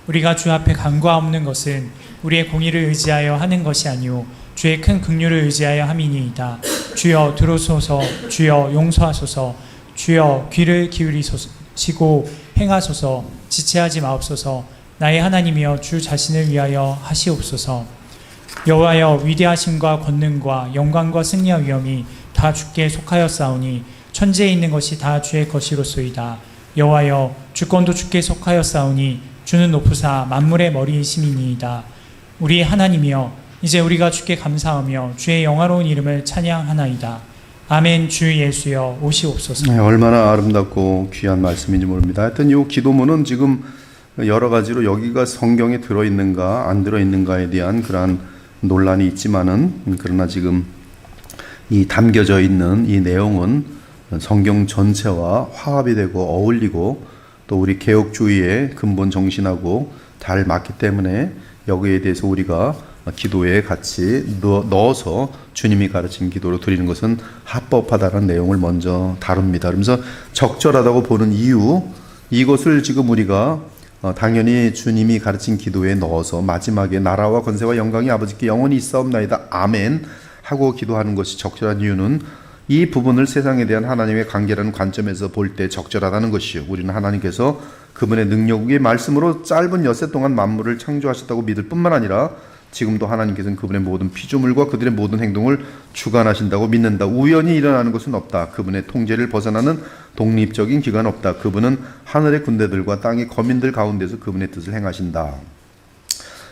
우리가 주 앞에 간구하옵는 것은 우리의 공의를 의지하여 하는 것이 아니오 주의 큰 긍휼을 의지하여 함이니이다. 주여 들으소서. 주여 용서하소서. 주여 귀를 기울이시고 행하소서. 지체하지 마옵소서. 나의 하나님이여 주 자신을 위하여 하시옵소서. 여호와여 위대하심과 권능과 영광과 승리와 위엄이 다 주께 속하였사오니 천지에 있는 것이 다 주의 것이로소이다. 여호와여 주권도 주께 속하였사오니 주는 높으사 만물의 머리이심이니이다. 우리 하나님이여 이제 우리가 주께 감사하며 주의 영화로운 이름을 찬양하나이다. 아멘. 주 예수여 오시옵소서. 네, 얼마나 아름답고 귀한 말씀인지 모릅니다. 하여튼 이 기도문은 지금 여러 가지로 여기가 성경에 들어있는가 안 들어있는가에 대한 그러한 논란이 있지만은, 그러나 지금 이 담겨져 있는 이 내용은 성경 전체와 화합이 되고 어울리고 또 우리 개혁주의의 근본 정신하고 잘 맞기 때문에 여기에 대해서 우리가 기도에 같이 넣어서 주님이 가르친 기도로 드리는 것은 합법하다는 내용을 먼저 다룹니다. 그러면서 적절하다고 보는 이유, 이것을 지금 우리가 당연히 주님이 가르친 기도에 넣어서 마지막에 나라와 권세와 영광이 아버지께 영원히 있사옵나이다 아멘 하고 기도하는 것이 적절한 이유는 이 부분을 세상에 대한 하나님의 관계라는 관점에서 볼 때 적절하다는 것이요. 우리는 하나님께서 그분의 능력의 말씀으로 짧은 엿새 동안 만물을 창조하셨다고 믿을 뿐만 아니라 지금도 하나님께서는 그분의 모든 피조물과 그들의 모든 행동을 주관하신다고 믿는다. 우연히 일어나는 것은 없다. 그분의 통제를 벗어나는 독립적인 기관 없다. 그분은 하늘의 군대들과 땅의 거민들 가운데서 그분의 뜻을 행하신다.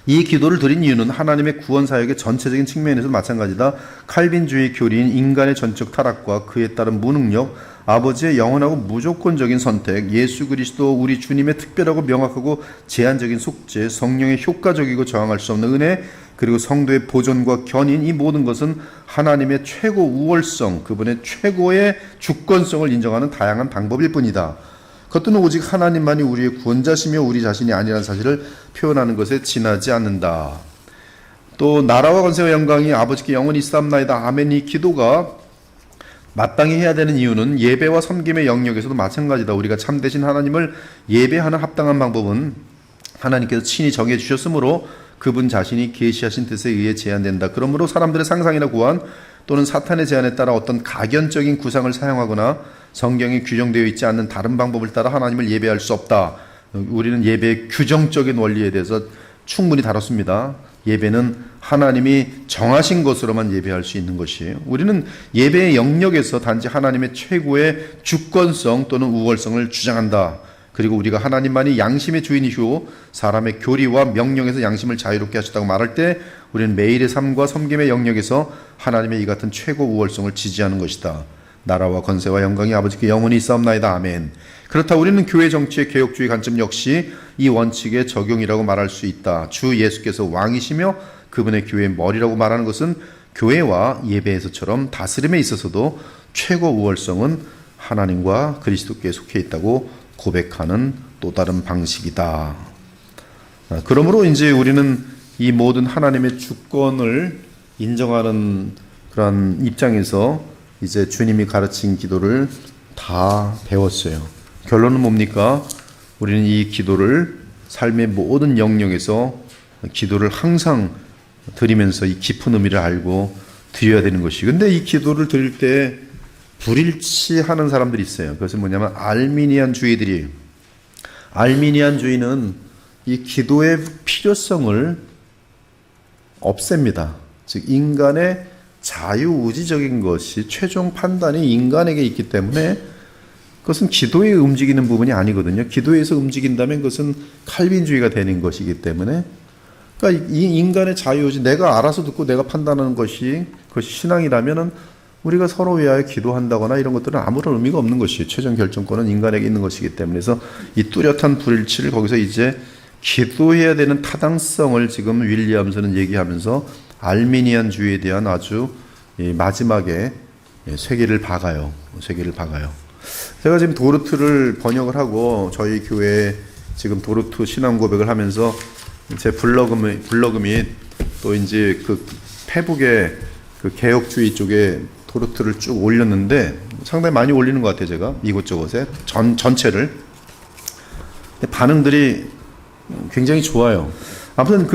이 기도를 드린 이유는 하나님의 구원 사역의 전체적인 측면에서 마찬가지다. 칼빈주의 교리인 인간의 전적 타락과 그에 따른 무능력, 아버지의 영원하고 무조건적인 선택, 예수 그리스도 우리 주님의 특별하고 명확하고 제한적인 속죄, 성령의 효과적이고 저항할 수 없는 은혜, 그리고 성도의 보존과 견인, 이 모든 것은 하나님의 최고 우월성, 그분의 최고의 주권성을 인정하는 다양한 방법일 뿐이다. 그것들은 오직 하나님만이 우리의 구원자시며 우리 자신이 아니라는 사실을 표현하는 것에 지나지 않는다. 또 나라와 권세와 영광이 아버지께 영원히 있사옵나이다 아멘, 이 기도가 마땅히 해야 되는 이유는 예배와 섬김의 영역에서도 마찬가지다. 우리가 참되신 하나님을 예배하는 합당한 방법은 하나님께서 친히 정해 주셨으므로 그분 자신이 계시하신 뜻에 의해 제한된다. 그러므로 사람들의 상상이나 구한 또는 사탄의 제안에 따라 어떤 가견적인 구상을 사용하거나 성경에 규정되어 있지 않는 다른 방법을 따라 하나님을 예배할 수 없다. 우리는 예배의 규정적인 원리에 대해서 충분히 다뤘습니다. 예배는 하나님이 정하신 것으로만 예배할 수 있는 것이에요. 우리는 예배의 영역에서 단지 하나님의 최고의 주권성 또는 우월성을 주장한다. 그리고 우리가 하나님만이 양심의 주인이시오 사람의 교리와 명령에서 양심을 자유롭게 하셨다고 말할 때 우리는 매일의 삶과 섬김의 영역에서 하나님의 이 같은 최고 우월성을 지지하는 것이다. 나라와 권세와 영광이 아버지께 영원히 있사옵나이다 아멘. 그렇다 우리는 교회 정치의 개혁주의 관점 역시 이 원칙의 적용이라고 말할 수 있다. 주 예수께서 왕이시며 그분의 교회의 머리라고 말하는 것은 교회와 예배에서처럼 다스림에 있어서도 최고 우월성은 하나님과 그리스도께 속해 있다고 고백하는 또 다른 방식이다. 그러므로 이제 우리는 이 모든 하나님의 주권을 인정하는 그런 입장에서 이제 주님이 가르친 기도를 다 배웠어요. 결론은 뭡니까? 우리는 이 기도를 삶의 모든 영역에서 기도를 항상 드리면서 이 깊은 의미를 알고 드려야 되는 것이. 근데 이 기도를 드릴 때 불일치하는 사람들이 있어요. 그것은 뭐냐면 알미니안주의들이. 알미니안주의는 이 기도의 필요성을 없앱니다. 즉 인간의 자유의지적인 것이 최종 판단이 인간에게 있기 때문에 그것은 기도에 움직이는 부분이 아니거든요. 기도에서 움직인다면 그것은 칼빈주의가 되는 것이기 때문에, 그러니까 이 인간의 자유의지, 내가 알아서 듣고 내가 판단하는 것이 그것이 신앙이라면은 우리가 서로 위하여 기도한다거나 이런 것들은 아무런 의미가 없는 것이에요. 최종 결정권은 인간에게 있는 것이기 때문에. 그래서 이 뚜렷한 불일치를 거기서 이제 기도해야 되는 타당성을 지금 윌리엄스는 얘기하면서 알미니안주의에 대한 아주 마지막에 쇠기를 박아요. 쇠기를 박아요. 제가 지금 도르트를 번역을 하고 저희 교회에 지금 도르트 신앙 고백을 하면서 제 블로그 및 또 이제 그 페북에 그 개혁주의 쪽에 도르트를 쭉 올렸는데 상당히 많이 올리는 것 같아요. 제가 이곳저곳에 전체를. 반응들이 굉장히 좋아요. 아무튼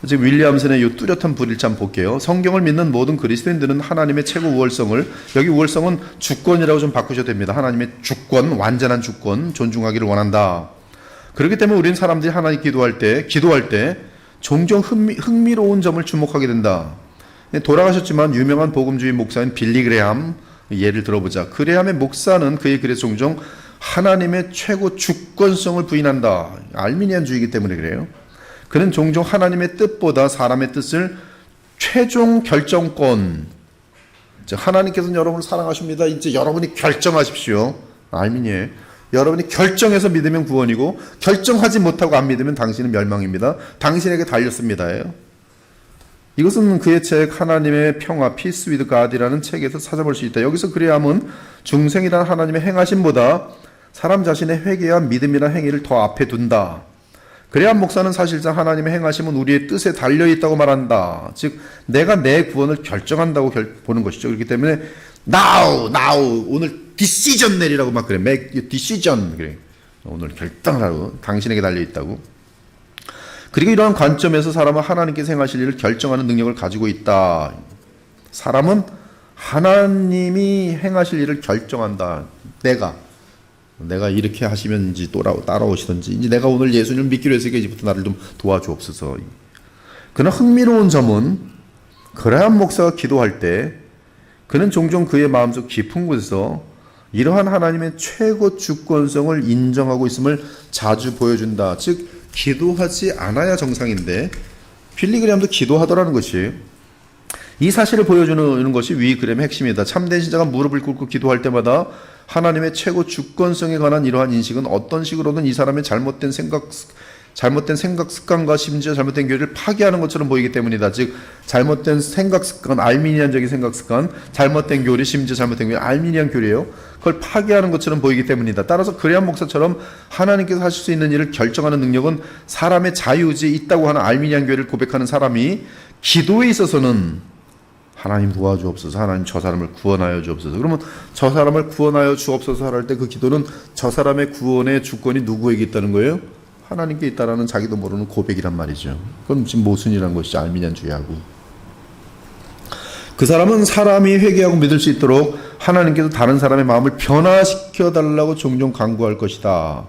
지금 윌리엄슨의 이 뚜렷한 불일치 한번 볼게요. 성경을 믿는 모든 그리스도인들은 하나님의 최고 우월성을, 여기 우월성은 주권이라고 좀 바꾸셔도 됩니다. 하나님의 주권, 완전한 주권 존중하기를 원한다. 그렇기 때문에 우리는 사람들이 하나님 기도할 때 종종 흥미로운 점을 주목하게 된다. 돌아가셨지만 유명한 복음주의 목사인 빌리 그레함 예를 들어보자. 그레함의 목사는 그의 글에서 종종 하나님의 최고 주권성을 부인한다. 알미니안주의이기 때문에 그래요. 그는 종종 하나님의 뜻보다 사람의 뜻을 최종 결정권, 하나님께서는 여러분을 사랑하십니다. 이제 여러분이 결정하십시오. 알미니에 여러분이 결정해서 믿으면 구원이고 결정하지 못하고 안 믿으면 당신은 멸망입니다. 당신에게 달렸습니다예요. 이것은 그의 책 하나님의 평화 Peace with God이라는 책에서 찾아볼 수 있다. 여기서 그레함은 중생이란 하나님의 행하심보다 사람 자신의 회개와 믿음이라는 행위를 더 앞에 둔다. 그레함 목사는 사실상 하나님의 행하심은 우리의 뜻에 달려있다고 말한다. 즉 내가 내 구원을 결정한다고 보는 것이죠. 그렇기 때문에 now 오늘 decision 내리라고 막 그래. make your decision 그래. 오늘 결정하라고 당신에게 달려있다고. 그리고 이러한 관점에서 사람은 하나님께서 행하실 일을 결정하는 능력을 가지고 있다. 사람은 하나님이 행하실 일을 결정한다. 내가 이렇게 하시면 이제 따라오시든지 이제 내가 오늘 예수님을 믿기로 했으니까 이제부터 나를 좀 도와주옵소서. 그러나 흥미로운 점은 그레함 목사가 기도할 때 그는 종종 그의 마음속 깊은 곳에서 이러한 하나님의 최고 주권성을 인정하고 있음을 자주 보여준다. 즉 기도하지 않아야 정상인데 빌리 그레함도 기도하더라는 것이 이 사실을 보여주는 것이 위 그램의 핵심이다. 참된 신자가 무릎을 꿇고 기도할 때마다 하나님의 최고 주권성에 관한 이러한 인식은 어떤 식으로든 이 사람의 잘못된 생각 습관과 심지어 잘못된 교리를 파괴하는 것처럼 보이기 때문이다. 즉 잘못된 생각 습관, 알미니안적인 생각 습관, 잘못된 교리, 심지어 잘못된 교리, 알미니안 교리예요. 그걸 파괴하는 것처럼 보이기 때문이다. 따라서 그레함 목사처럼 하나님께서 하실 수 있는 일을 결정하는 능력은 사람의 자유의지에 있다고 하는 알미니안 교리를 고백하는 사람이 기도에 있어서는 하나님 도와주옵소서, 하나님 저 사람을 구원하여 주옵소서. 그러면 저 사람을 구원하여 주옵소서 할 때 그 기도는 저 사람의 구원의 주권이 누구에게 있다는 거예요? 하나님께 있다라는 자기도 모르는 고백이란 말이죠. 그건 지금 모순이라는 것이죠. 알미니안주의하고. 그 사람은 사람이 회개하고 믿을 수 있도록 하나님께서 다른 사람의 마음을 변화시켜 달라고 종종 간구할 것이다.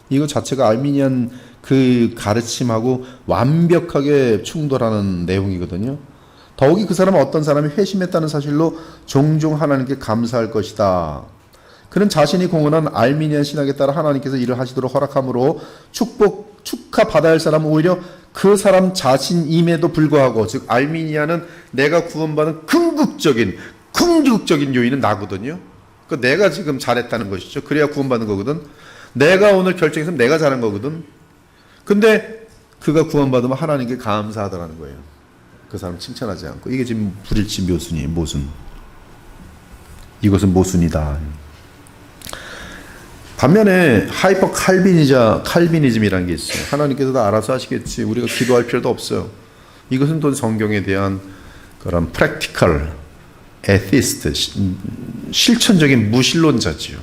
이거 자체가 알미니안 그 가르침하고 완벽하게 충돌하는 내용이거든요. 더욱이 그 사람은 어떤 사람이 회심했다는 사실로 종종 하나님께 감사할 것이다. 그는 자신이 공헌한 알미니안 신학에 따라 하나님께서 일을 하시도록 허락함으로 축하받아야 할 사람은 오히려 그 사람 자신임에도 불구하고, 즉 알미니안은 내가 구원받은 궁극적인 요인은 나거든요. 그 내가 지금 잘했다는 것이죠. 그래야 구원받는 거거든. 내가 오늘 결정했으면 내가 잘한 거거든. 근데 그가 구원받으면 하나님께 감사하더라는 거예요. 그 사람 칭찬하지 않고. 이게 지금 불일치 모순이에요. 모순. 이것은 모순이다. 반면에 하이퍼 칼비니즘이라는 게 있어요. 하나님께서 다 알아서 하시겠지. 우리가 기도할 필요도 없어요. 이것은 또 성경에 대한 그런 프랙티컬 에티스트, 실천적인 무신론자지요.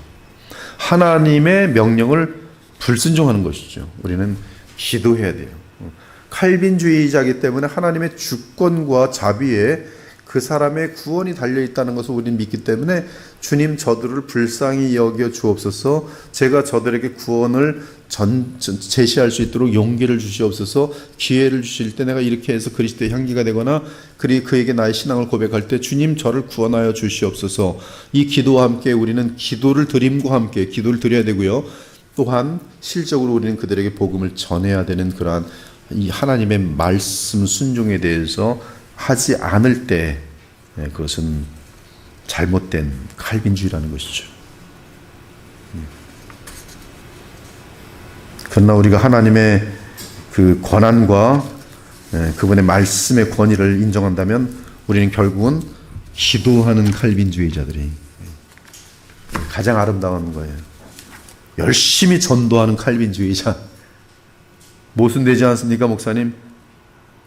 하나님의 명령을 불순종하는 것이죠. 우리는 기도해야 돼요. 칼빈주의자이기 때문에 하나님의 주권과 자비에 그 사람의 구원이 달려있다는 것을 우리는 믿기 때문에 주님 저들을 불쌍히 여겨 주옵소서, 제가 저들에게 구원을 제시할 수 있도록 용기를 주시옵소서, 기회를 주실 때 내가 이렇게 해서 그리스도의 향기가 되거나 그에게 나의 신앙을 고백할 때 주님 저를 구원하여 주시옵소서. 이 기도와 함께 우리는 기도를 드림과 함께 기도를 드려야 되고요. 또한 실적으로 우리는 그들에게 복음을 전해야 되는 그러한 이 하나님의 말씀 순종에 대해서 하지 않을 때 그것은 잘못된 칼빈주의라는 것이죠. 그러나 우리가 하나님의 그 권한과 그분의 말씀의 권위를 인정한다면 우리는 결국은 기도하는 칼빈주의자들이 가장 아름다운 거예요. 열심히 전도하는 칼빈주의자. 모순되지 않습니까, 목사님?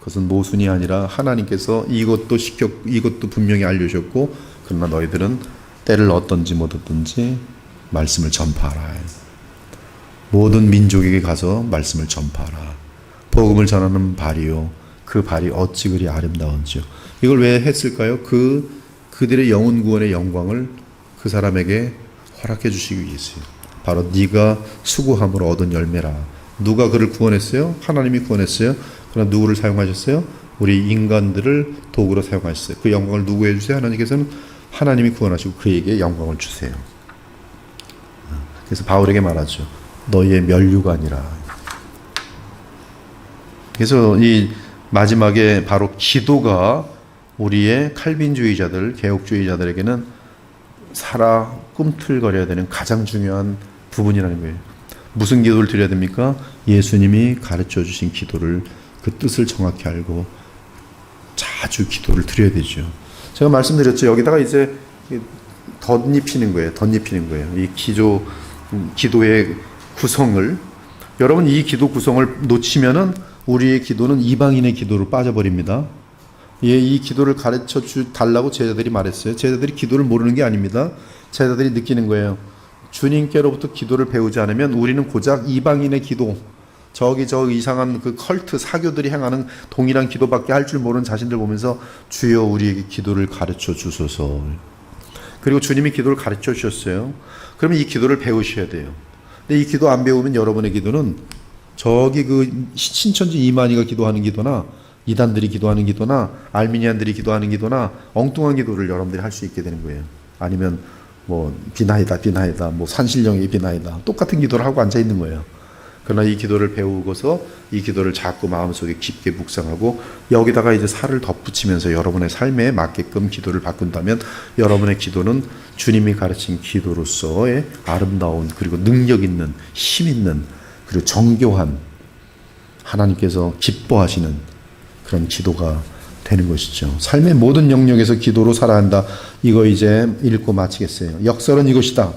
그것은 모순이 아니라 하나님께서 이것도 분명히 알려주셨고, 그러나 너희들은 때를 얻든지 못 얻든지 말씀을 전파하라. 모든 민족에게 가서 말씀을 전파하라. 복음을 전하는 발이요, 그 발이 어찌 그리 아름다운지요. 이걸 왜 했을까요? 그들의 영혼 구원의 영광을 그 사람에게 허락해 주시기 위해서요. 바로 네가 수고함으로 얻은 열매라. 누가 그를 구원했어요? 하나님이 구원했어요. 그러나 누구를 사용하셨어요? 우리 인간들을 도구로 사용하셨어요. 그 영광을 누구에게 주세요? 하나님께서는 하나님이 구원하시고 그에게 영광을 주세요. 그래서 바울에게 말하죠. 너희의 면류가 아니라. 그래서 이 마지막에 바로 기도가 우리의 칼빈주의자들, 개혁주의자들에게는 살아 꿈틀거려야 되는 가장 중요한 부분이라는 거예요. 무슨 기도를 드려야 됩니까? 예수님이 가르쳐 주신 기도를, 그 뜻을 정확히 알고 자주 기도를 드려야 되죠. 제가 말씀드렸죠. 여기다가 이제 덧입히는 거예요. 덧입히는 거예요. 이 기도의 구성을, 여러분 이 기도 구성을 놓치면은 우리의 기도는 이방인의 기도로 빠져버립니다. 예, 이 기도를 가르쳐 달라고 제자들이 말했어요. 제자들이 기도를 모르는 게 아닙니다. 제자들이 느끼는 거예요. 주님께로부터 기도를 배우지 않으면 우리는 고작 이방인의 기도, 저 이상한 그 컬트 사교들이 행하는 동일한 기도밖에 할 줄 모르는 자신들 보면서 주여 우리에게 기도를 가르쳐 주소서. 그리고 주님이 기도를 가르쳐 주셨어요. 그러면 이 기도를 배우셔야 돼요. 근데 이 기도 안 배우면 여러분의 기도는 저기 그 신천지 이만희가 기도하는 기도나 이단들이 기도하는 기도나 알미니안들이 기도하는 기도나 엉뚱한 기도를 여러분들이 할 수 있게 되는 거예요. 아니면 뭐 비나이다 뭐 산신령의 비나이다 똑같은 기도를 하고 앉아 있는 거예요. 그러나 이 기도를 배우고서 이 기도를 자꾸 마음속에 깊게 묵상하고 여기다가 이제 살을 덧붙이면서 여러분의 삶에 맞게끔 기도를 바꾼다면 여러분의 기도는 주님이 가르친 기도로서의 아름다운, 그리고 능력 있는, 힘 있는, 그리고 정교한, 하나님께서 기뻐하시는 그런 기도가 되는 것이죠. 삶의 모든 영역에서 기도로 살아야 한다. 이거 이제 읽고 마치겠어요. 역설은 이것이다.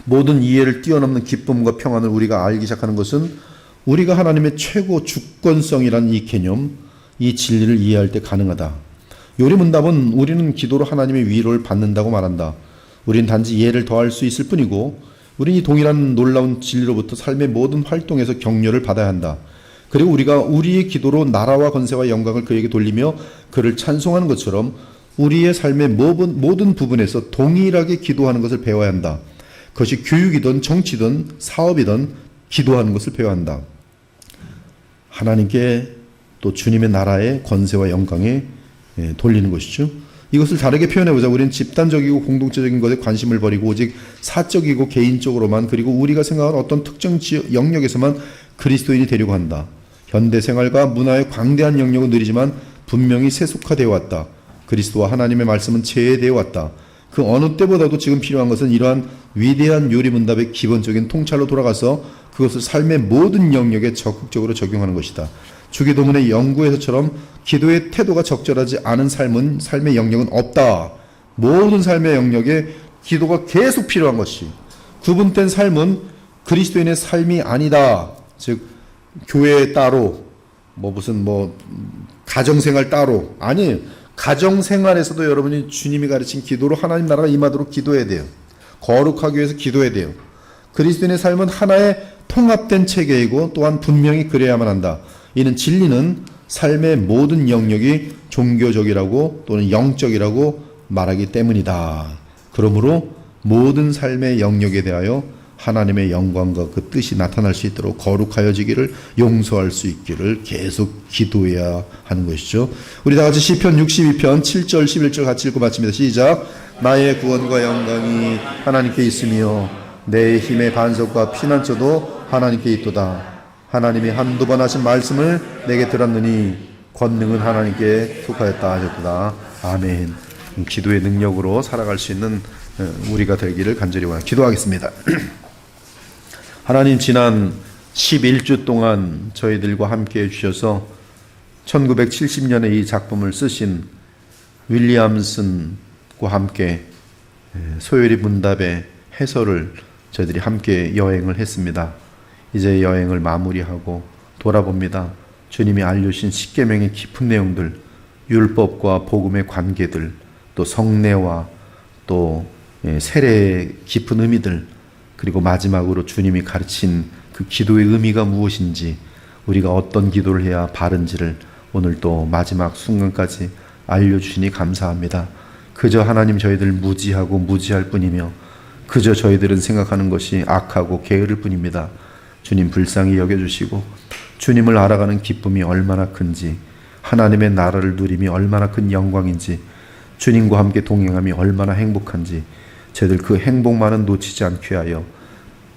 모든 이해를 뛰어넘는 기쁨과 평안을 우리가 알기 시작하는 것은 우리가 하나님의 최고 주권성이라는 이 개념, 이 진리를 이해할 때 가능하다. 요리문답은 우리는 기도로 하나님의 위로를 받는다고 말한다. 우리는 단지 이해를 더할 수 있을 뿐이고 우리는 이 동일한 놀라운 진리로부터 삶의 모든 활동에서 격려를 받아야 한다. 그리고 우리가 우리의 기도로 나라와 권세와 영광을 그에게 돌리며 그를 찬송하는 것처럼 우리의 삶의 모든 부분에서 동일하게 기도하는 것을 배워야 한다. 그것이 교육이든 정치든 사업이든 기도하는 것을 배워야 한다. 하나님께 또 주님의 나라의 권세와 영광에 돌리는 것이죠. 이것을 다르게 표현해보자. 우리는 집단적이고 공동체적인 것에 관심을 버리고 오직 사적이고 개인적으로만, 그리고 우리가 생각하는 어떤 특정 영역에서만 그리스도인이 되려고 한다. 현대 생활과 문화의 광대한 영역은 느리지만 분명히 세속화되어 왔다. 그리스도와 하나님의 말씀은 제해되어 왔다. 그 어느 때보다도 지금 필요한 것은 이러한 위대한 요리문답의 기본적인 통찰로 돌아가서 그것을 삶의 모든 영역에 적극적으로 적용하는 것이다. 주기도문의 연구에서처럼 기도의 태도가 적절하지 않은 삶의 영역은 없다. 모든 삶의 영역에 기도가 계속 필요한 것이, 구분된 삶은 그리스도인의 삶이 아니다. 즉 교회 따로 무슨 가정생활 따로, 아니, 가정생활에서도 여러분이 주님이 가르친 기도로 하나님 나라가 임하도록 기도해야 돼요. 거룩하기 위해서 기도해야 돼요. 그리스도인의 삶은 하나의 통합된 체계이고 또한 분명히 그래야만 한다. 이는 진리는 삶의 모든 영역이 종교적이라고 또는 영적이라고 말하기 때문이다. 그러므로 모든 삶의 영역에 대하여 하나님의 영광과 그 뜻이 나타날 수 있도록 거룩하여지기를, 용서할 수 있기를 계속 기도해야 하는 것이죠. 우리 다 같이 시편 62편 7절 11절 같이 읽고 마칩니다. 시작. 나의 구원과 영광이 하나님께 있으며 내 힘의 반석과 피난처도 하나님께 있도다. 하나님이 한두 번 하신 말씀을 내게 들었느니 권능은 하나님께 속하였다 하셨도다. 아멘. 기도의 능력으로 살아갈 수 있는 우리가 되기를 간절히 원합니다. 기도하겠습니다. 하나님, 지난 11주 동안 저희들과 함께 해주셔서 1970년에 이 작품을 쓰신 윌리엄슨과 함께 소요리 문답의 해설을 저희들이 함께 여행을 했습니다. 이제 여행을 마무리하고 돌아봅니다. 주님이 알려주신 십계명의 깊은 내용들, 율법과 복음의 관계들, 또 성례와 또 세례의 깊은 의미들, 그리고 마지막으로 주님이 가르친 그 기도의 의미가 무엇인지, 우리가 어떤 기도를 해야 바른지를 오늘 또 마지막 순간까지 알려주시니 감사합니다. 그저 하나님 저희들 무지하고 무지할 뿐이며 그저 저희들은 생각하는 것이 악하고 게으를 뿐입니다. 주님 불쌍히 여겨주시고 주님을 알아가는 기쁨이 얼마나 큰지, 하나님의 나라를 누림이 얼마나 큰 영광인지, 주님과 함께 동행함이 얼마나 행복한지 저희들 그 행복만은 놓치지 않게 하여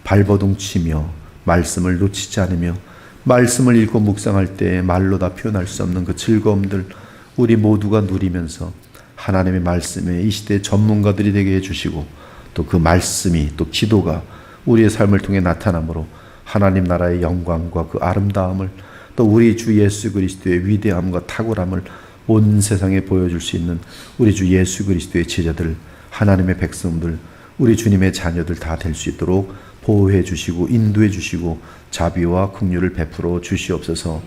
발버둥 치며 말씀을 놓치지 않으며 말씀을 읽고 묵상할 때 말로 다 표현할 수 없는 그 즐거움들 우리 모두가 누리면서 하나님의 말씀에 이 시대 전문가들이 되게 해주시고 또 그 말씀이 또 기도가 우리의 삶을 통해 나타나므로 하나님 나라의 영광과 그 아름다움을 또 우리 주 예수 그리스도의 위대함과 탁월함을 온 세상에 보여줄 수 있는 우리 주 예수 그리스도의 제자들, 하나님의 백성들, 우리 주님의 자녀들 다 될 수 있도록 보호해 주시고 인도해 주시고 자비와 긍휼을 베풀어 주시옵소서.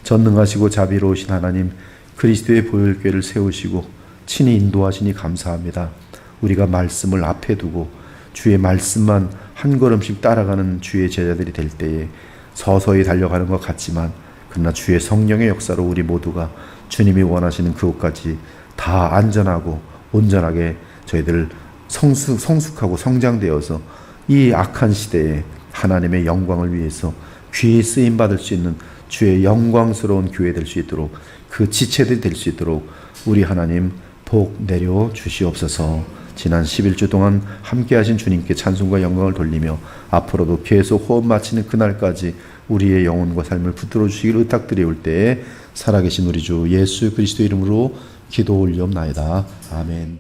전능하시고 자비로우신 하나님, 그리스도의 보혈궤를 세우시고 친히 인도하시니 감사합니다. 우리가 말씀을 앞에 두고 주의 말씀만 한 걸음씩 따라가는 주의 제자들이 될 때에 서서히 달려가는 것 같지만 그러나 주의 성령의 역사로 우리 모두가 주님이 원하시는 그곳까지 다 안전하고 온전하게 저희들 성숙하고 성장되어서 이 악한 시대에 하나님의 영광을 위해서 귀히 쓰임받을 수 있는 주의 영광스러운 교회 될 수 있도록 그 지체들이 될 수 있도록 우리 하나님 복 내려 주시옵소서. 지난 11주 동안 함께 하신 주님께 찬송과 영광을 돌리며 앞으로도 계속 호흡 마치는 그날까지 우리의 영혼과 삶을 붙들어 주시기를 의탁드리올 때에 살아계신 우리 주 예수 그리스도 이름으로 기도 올리옵나이다. 아멘.